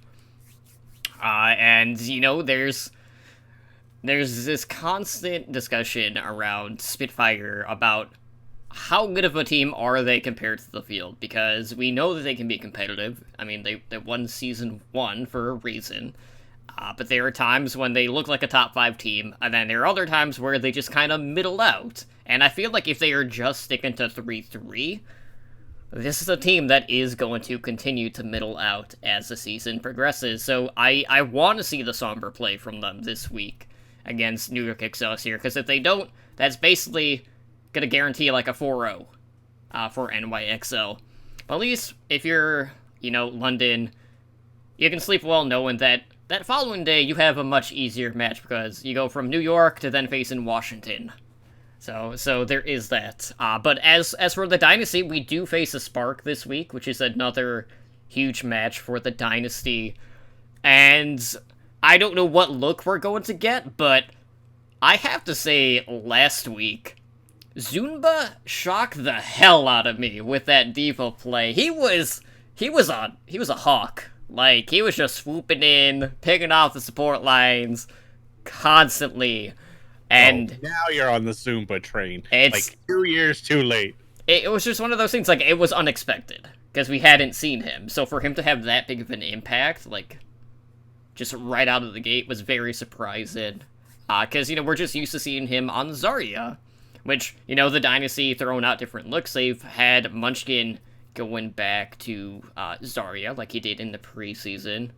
And, there's this constant discussion around Spitfire about how good of a team are they compared to the field, because we know that they can be competitive. I mean, they won Season 1 for a reason, but there are times when they look like a top 5 team, and then there are other times where they just kind of middle out, and I feel like if they are just sticking to 3-3, this is a team that is going to continue to middle out as the season progresses, so I want to see the Sombra play from them this week against New York Excelsior, because if they don't, that's basically gonna guarantee like a 4-0 for NYXL. But at least if you're, London, you can sleep well knowing that following day you have a much easier match because you go from New York to then facing Washington. So there is that. But as for the Dynasty, we do face a Spark this week, which is another huge match for the Dynasty. And I don't know what look we're going to get, but I have to say last week, Zunba shocked the hell out of me with that diva play. He was a hawk. Like, he was just swooping picking off the support lines constantly. And now you're on the Zumba train. It's like 2 years too late. It was just one of those things, like, it was unexpected because we hadn't seen him. So for him to have that big of an impact, like, just right out of the gate was very surprising. Because, we're just used to seeing him on Zarya. Which, the Dynasty throwing out different looks. They've had Munchkin going back to Zarya, like he did in the preseason.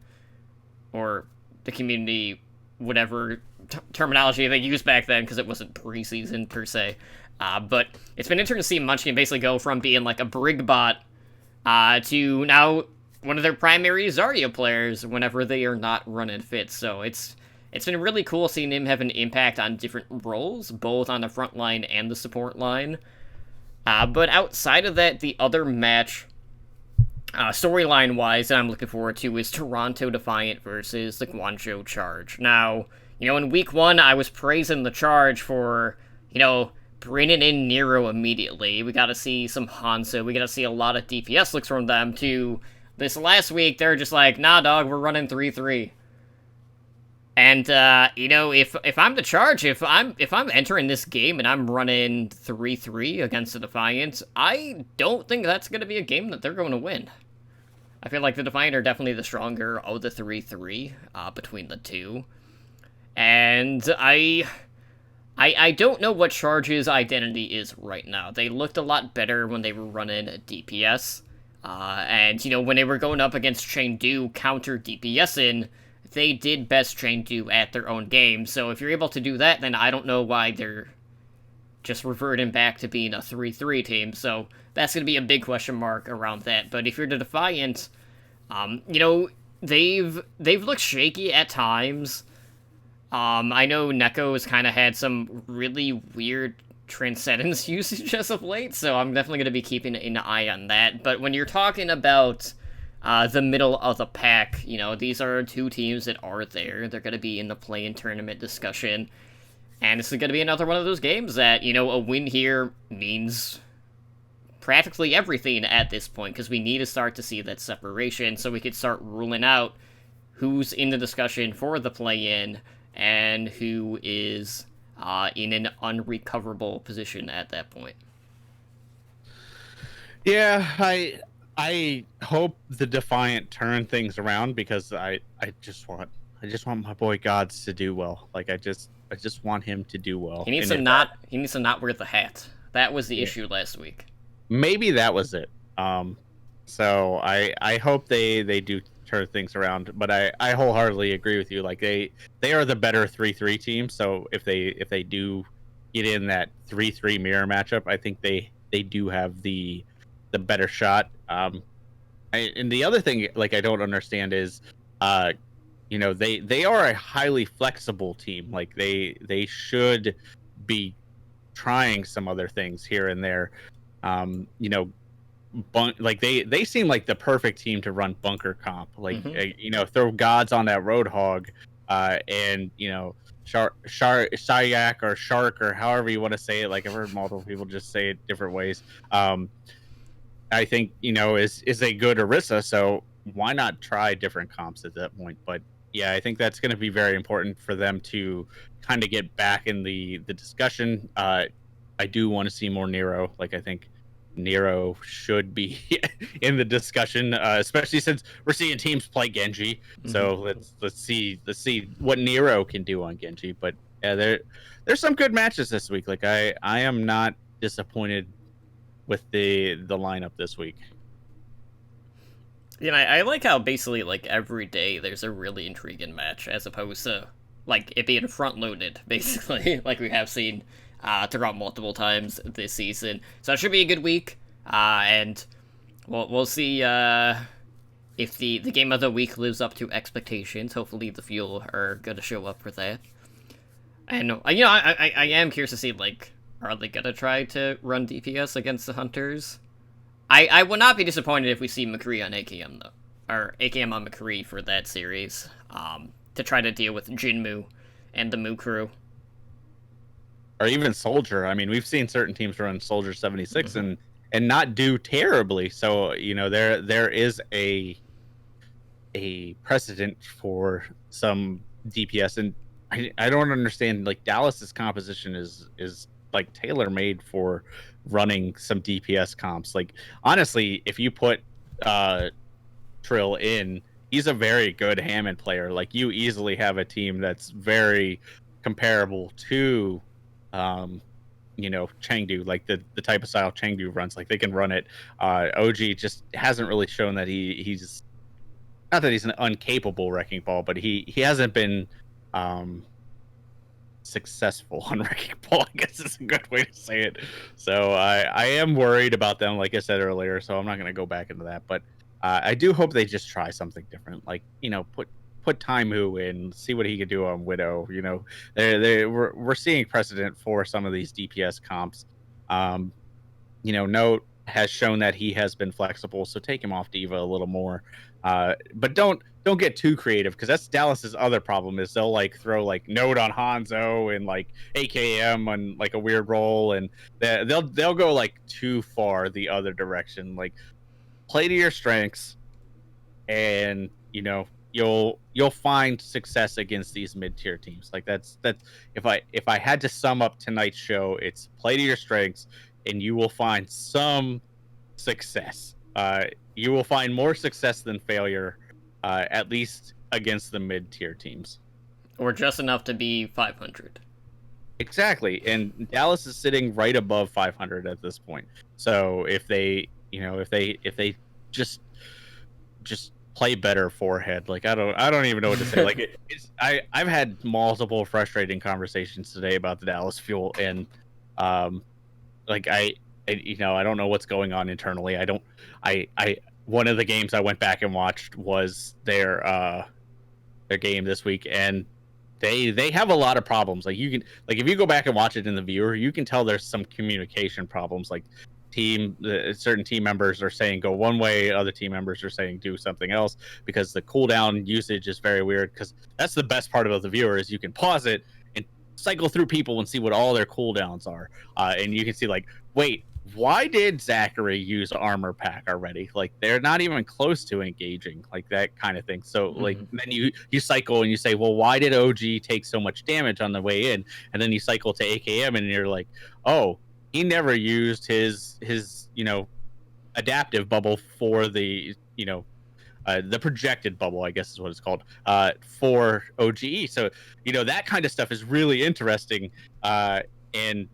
Or the community, whatever terminology they used back then, because it wasn't preseason per se. But it's been interesting to see Munchkin basically go from being like a Brig bot to now one of their primary Zarya players whenever they are not running fit. So it's it's been really cool seeing him have an impact on different roles, both on the front line and the support line. But outside of that, the other match, storyline-wise, that I'm looking forward to is Toronto Defiant versus the Guangzhou Charge. Now, in week 1, I was praising the Charge for, bringing in Nero immediately. We got to see some Hanzo. We got to see a lot of DPS looks from them. To this last week, they're just like, nah, dog, we're running 3-3. And if I'm the Charge, if I'm entering this game and I'm running 3-3 against the Defiant, I don't think that's going to be a game that they're going to win. I feel like the Defiant are definitely the stronger of the 3-3 between the two. And I don't know what Charge's identity is right now. They looked a lot better when they were running DPS. And when they were going up against Chengdu counter DPSing, they did best Chengdu at their own game. So if you're able to do that, then I don't know why they're just reverting back to being a 3-3 team. So that's going to be a big question mark around that. But if you're the Defiant, they've looked shaky at times. I know Neko has kind of had some really weird Transcendence usage as of late, so I'm definitely going to be keeping an eye on that. But when you're talking about the middle of the pack, these are two teams that are there. They're going to be in the play-in tournament discussion. And this is going to be another one of those games that, a win here means practically everything at this point, because we need to start to see that separation so we could start ruling out who's in the discussion for the play-in and who is in an unrecoverable position at that point. Yeah, I hope the Defiant turn things around, because I just want my boy Gods to do well. Like I just want him to do well. He needs to not wear the hat. That was the issue last week. Maybe that was it. So I hope they do turn things around, but I wholeheartedly agree with you. Like they are the better 3-3 team. So if they do get in that 3-3 mirror matchup, I think they do have the better shot. And the other thing, like, I don't understand is, they are a highly flexible team. Like they should be trying some other things here and there. Like they seem like the perfect team to run bunker comp. Like throw Gods on that Roadhog, and Shayak or Shark or however you want to say it. Like I've heard multiple people just say it different ways. I think is a good Orisa, so why not try different comps at that point? But yeah, I think that's going to be very important for them to kind of get back in the discussion. I do want to see more Nero. Like I think Nero should be in the discussion, especially since we're seeing teams play Genji. Mm-hmm. So let's see what Nero can do on Genji. But yeah, there's some good matches this week. Like I am not disappointed with the lineup this week. I like how basically like every day there's a really intriguing match, as opposed to like it being front loaded, basically, like we have seen throughout multiple times this season. So it should be a good week, and we'll see if the game of the week lives up to expectations. Hopefully the Fuel are gonna show up for that. And I am curious to see, like, are they gonna try to run DPS against the Hunters? I would not be disappointed if we see McCree on AKM though, or AKM on McCree for that series, to try to deal with Jinmu and the Mu crew. Or even Soldier. I mean, we've seen certain teams run Soldier 76 and not do terribly. So there is a precedent for some DPS, and I don't understand. Like Dallas's composition is like tailor made for running some DPS comps. Like honestly, if you put Trill in, he's a very good Hammond player. Like you easily have a team that's very comparable to Chengdu, like the type of style Chengdu runs. Like they can run it. OG just hasn't really shown that he's not that he's an incapable wrecking ball, but he hasn't been successful on wrecking ball, I guess is a good way to say it. So I am worried about them, like I said earlier, so I'm not going to go back into that, but I do hope they just try something different. Like put put Taimu in, see what he could do on Widow. We're seeing precedent for some of these DPS comps. Note has shown that he has been flexible, so take him off Diva a little more. But don't get too creative, because that's Dallas's other problem, is they'll like throw like Note on Hanzo and like AKM on like a weird role, and they'll go like too far the other direction. Like, play to your strengths, and you'll find success against these mid-tier teams. Like, that's if I had to sum up tonight's show, it's play to your strengths and you will find some success. You will find more success than failure, at least against the mid-tier teams. Or just enough to be 500. Exactly, and Dallas is sitting right above 500 at this point. So if they just play better forehead, like I don't even know what to say. Like, I've had multiple frustrating conversations today about the Dallas Fuel, and like I don't know what's going on internally. One of the games I went back and watched was their game this week, and they have a lot of problems. Like, if you go back and watch it in the viewer, you can tell there's some communication problems. Like, certain team members are saying go one way, other team members are saying do something else, because the cooldown usage is very weird. Because that's the best part about the viewer, is you can pause it and cycle through people and see what all their cooldowns are, and you can see, like, wait, why did Zachary use armor pack already? Like, they're not even close to engaging, like that kind of thing. So like, then you cycle and you say, well, why did OG take so much damage on the way in? And then you cycle to AKM and you're like, oh, he never used his adaptive bubble for the projected bubble, I guess is what it's called, for OGE. So that kind of stuff is really interesting, and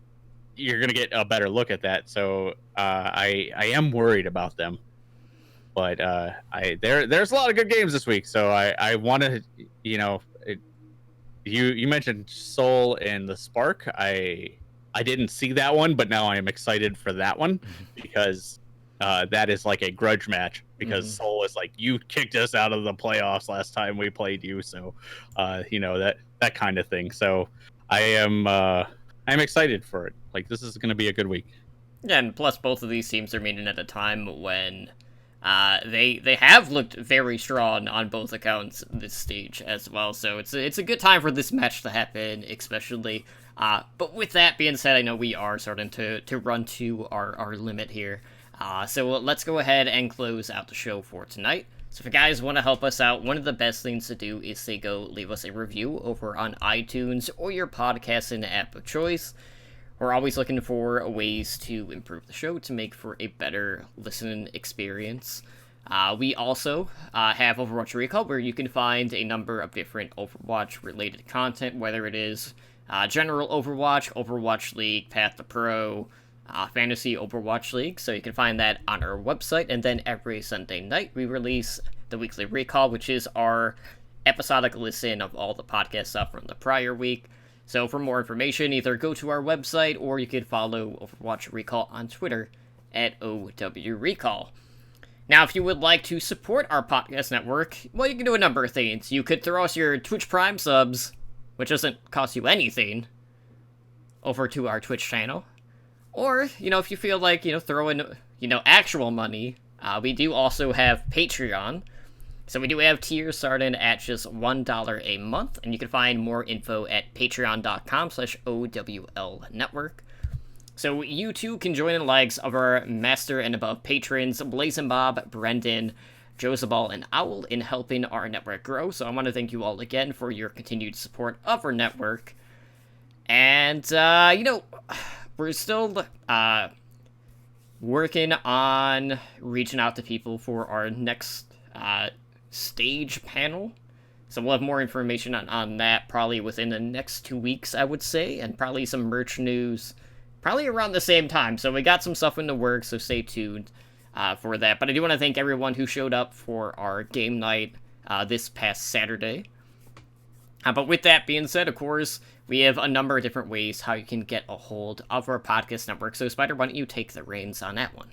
you're gonna get a better look at that. So I am worried about them, but there's a lot of good games this week. So I want to, you mentioned Soul and the Spark. I didn't see that one, but now I am excited for that one, because that is like a grudge match, because Soul is like, you kicked us out of the playoffs last time we played you, so that kind of thing. So I'm excited for it. Like, this is going to be a good week. Yeah, and plus both of these teams are meeting at a time when they have looked very strong on both accounts this stage as well. So it's a good time for this match to happen, especially. But with that being said, I know we are starting to run to our limit here. So let's go ahead and close out the show for tonight. So if you guys want to help us out, one of the best things to do is to go leave us a review over on iTunes or your podcasting app of choice. We're always looking for ways to improve the show to make for a better listening experience. We also have Overwatch Recall, where you can find a number of different Overwatch-related content, whether it is general Overwatch, Overwatch League, Path to Pro, Fantasy Overwatch League, so you can find that on our website. And then every Sunday night we release the weekly recall, which is our episodic listen of all the podcast stuff from the prior week. So for more information, either go to our website or you can follow Overwatch Recall on Twitter at OW Recall. Now, if you would like to support our podcast network, well, you can do a number of things. You could throw us your Twitch Prime subs, which doesn't cost you anything, over to our Twitch channel. Or, if you feel like, throwing, actual money, we do also have Patreon. So we do have tiers starting at just $1 a month, and you can find more info at patreon.com/OWL Network. So you too can join in the likes of our master and above patrons, Blazing Bob, Brendan, Josabal, and Owl, in helping our network grow. So I want to thank you all again for your continued support of our network. And, we're still working on reaching out to people for our next stage panel. So we'll have more information on that probably within the next 2 weeks, I would say, and probably some merch news probably around the same time. So we got some stuff in the works, so stay tuned for that. But I do want to thank everyone who showed up for our game night this past Saturday. But with that being said, of course, we have a number of different ways how you can get a hold of our podcast network. So, Spider, why don't you take the reins on that one?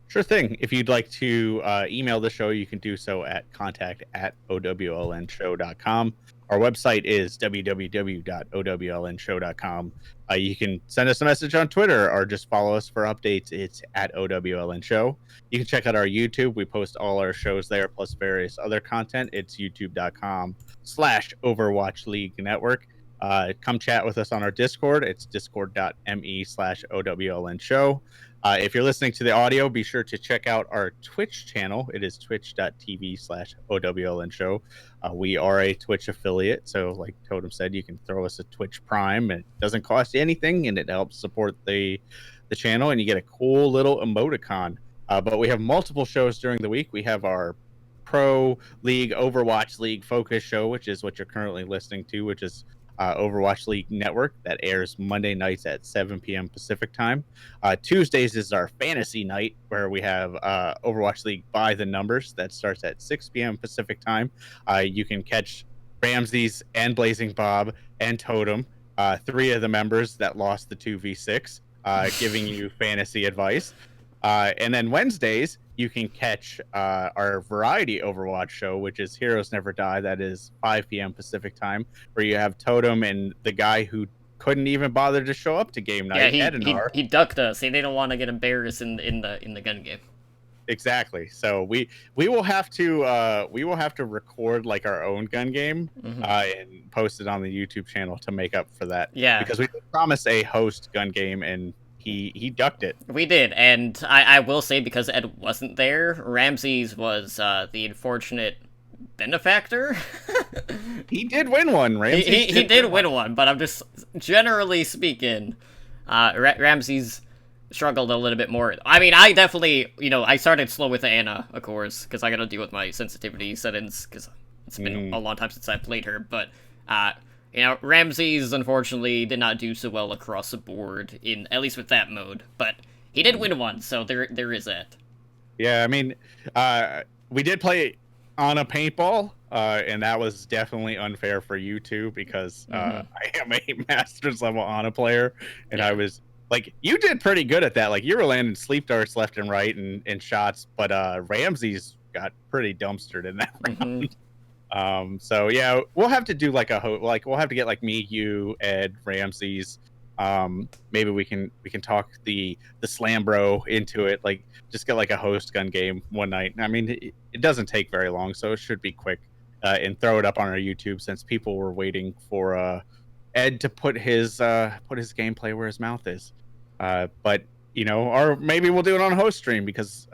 Sure thing. If you'd like to email the show, you can do so at contact@owlnshow.com. Our website is www.owlnshow.com. You can send us a message on Twitter or just follow us for updates. It's at OWLN Show. You can check out our YouTube. We post all our shows there, plus various other content. It's youtube.com/Overwatch League Network. Come chat with us on our Discord. It's discord.me/OWLN Show. If you're listening to the audio, be sure to check out our Twitch channel. It is twitch.tv/OWLN Show. We are a Twitch affiliate, so like Totem said, you can throw us a Twitch Prime. It doesn't cost you anything, and it helps support the channel, and you get a cool little emoticon. But we have multiple shows during the week. We have our Pro League, Overwatch League Focus show, which is what you're currently listening to, which is Overwatch League Network, that airs Monday nights at 7 p.m. Pacific time. Tuesdays is our fantasy night, where we have Overwatch League by the numbers that starts at 6 p.m. Pacific time. You can catch Ramses and Blazing Bob and Totem, three of the members that lost the 2v6, giving you fantasy advice. And then Wednesdays, you can catch our variety Overwatch show, which is Heroes Never Die. That is 5 p.m. Pacific time, where you have Totem and the guy who couldn't even bother to show up to game night. Yeah, he ducked us. He didn't want to get embarrassed in the gun game. Exactly. So we will have to record like our own gun game and post it on the YouTube channel to make up for that. Yeah, because we promised a host gun game and he ducked it. We did, and I will say, because Ed wasn't there, Ramses was the unfortunate benefactor. He did win one, Ramses. He did win one, but I'm just, generally speaking, Ramses struggled a little bit more. I mean, I definitely, I started slow with Anna, of course, because I gotta deal with my sensitivity settings, because it's been a long time since I played her, but, Ramses, unfortunately, did not do so well across the board, at least with that mode, but he did win one, so there is that. Yeah, I mean, we did play on a paintball, and that was definitely unfair for you two, because I am a master's level Ana player, and I was, like, you did pretty good at that. Like, you were landing sleep darts left and right and shots, but Ramses got pretty dumpstered in that round. So yeah, we'll have to do like we'll have to get like me, you, Ed, Ramses. Maybe we can talk the Slam Bro into it. Like, just get like a host gun game one night. I mean, it doesn't take very long, so it should be quick. And throw it up on our YouTube, since people were waiting for Ed to put his gameplay where his mouth is. But or maybe we'll do it on a host stream, because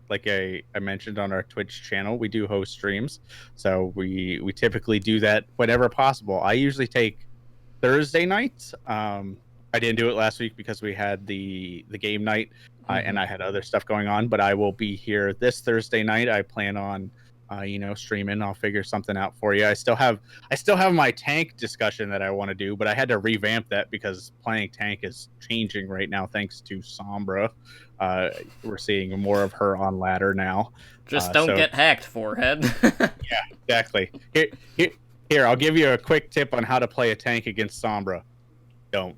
like I mentioned on our Twitch channel, we do host streams. So we typically do that whenever possible. I usually take Thursday nights. I didn't do it last week because we had the game night and I had other stuff going on, but I will be here this Thursday night. I plan on streaming. I'll figure something out for you. I still have my tank discussion that I want to do, but I had to revamp that because playing tank is changing right now thanks to Sombra. We're seeing more of her on ladder now. Just don't get hacked, forehead. Yeah, exactly. Here, I'll give you a quick tip on how to play a tank against Sombra. Don't.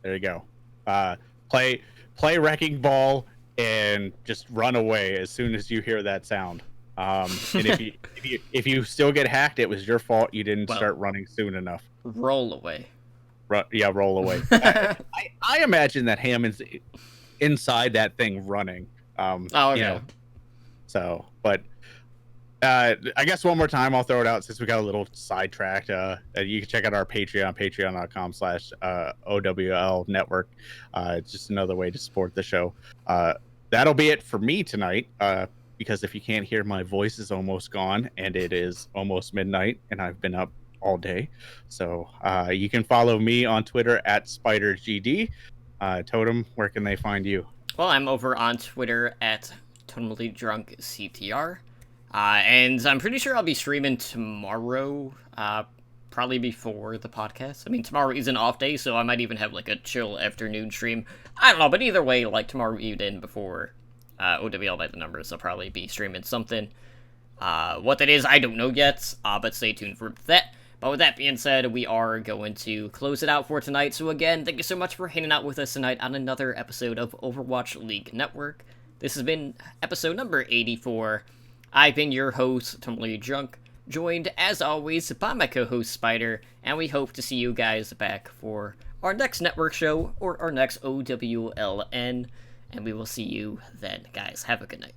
There you go. Play Wrecking Ball and just run away as soon as you hear that sound. And if you still get hacked, it was your fault. You didn't start running soon enough. Roll away. Roll away. I imagine that Hammond's inside that thing running. Okay. So, but I guess one more time I'll throw it out, since we got a little sidetracked. You can check out our Patreon, patreon.com/OWL network. It's just another way to support the show. That'll be it for me tonight, because if you can't hear, my voice is almost gone, and it is almost midnight, and I've been up all day. So you can follow me on Twitter at SpiderGD. Totem, where can they find you? Well, I'm over on Twitter at TotemlyDrunkCTR. And I'm pretty sure I'll be streaming tomorrow, probably before the podcast. I mean, tomorrow is an off day, so I might even have, like, a chill afternoon stream. I don't know, but either way, like, tomorrow evening before OWL by the numbers, I'll probably be streaming something. What that is, I don't know yet, but stay tuned for that. But with that being said, we are going to close it out for tonight. So again, thank you so much for hanging out with us tonight on another episode of Overwatch League Network. This has been episode number 84. I've been your host, Tumblr Junk, joined as always by my co-host Spider, and we hope to see you guys back for our next network show or our next OWLN, and we will see you then, guys. Have a good night.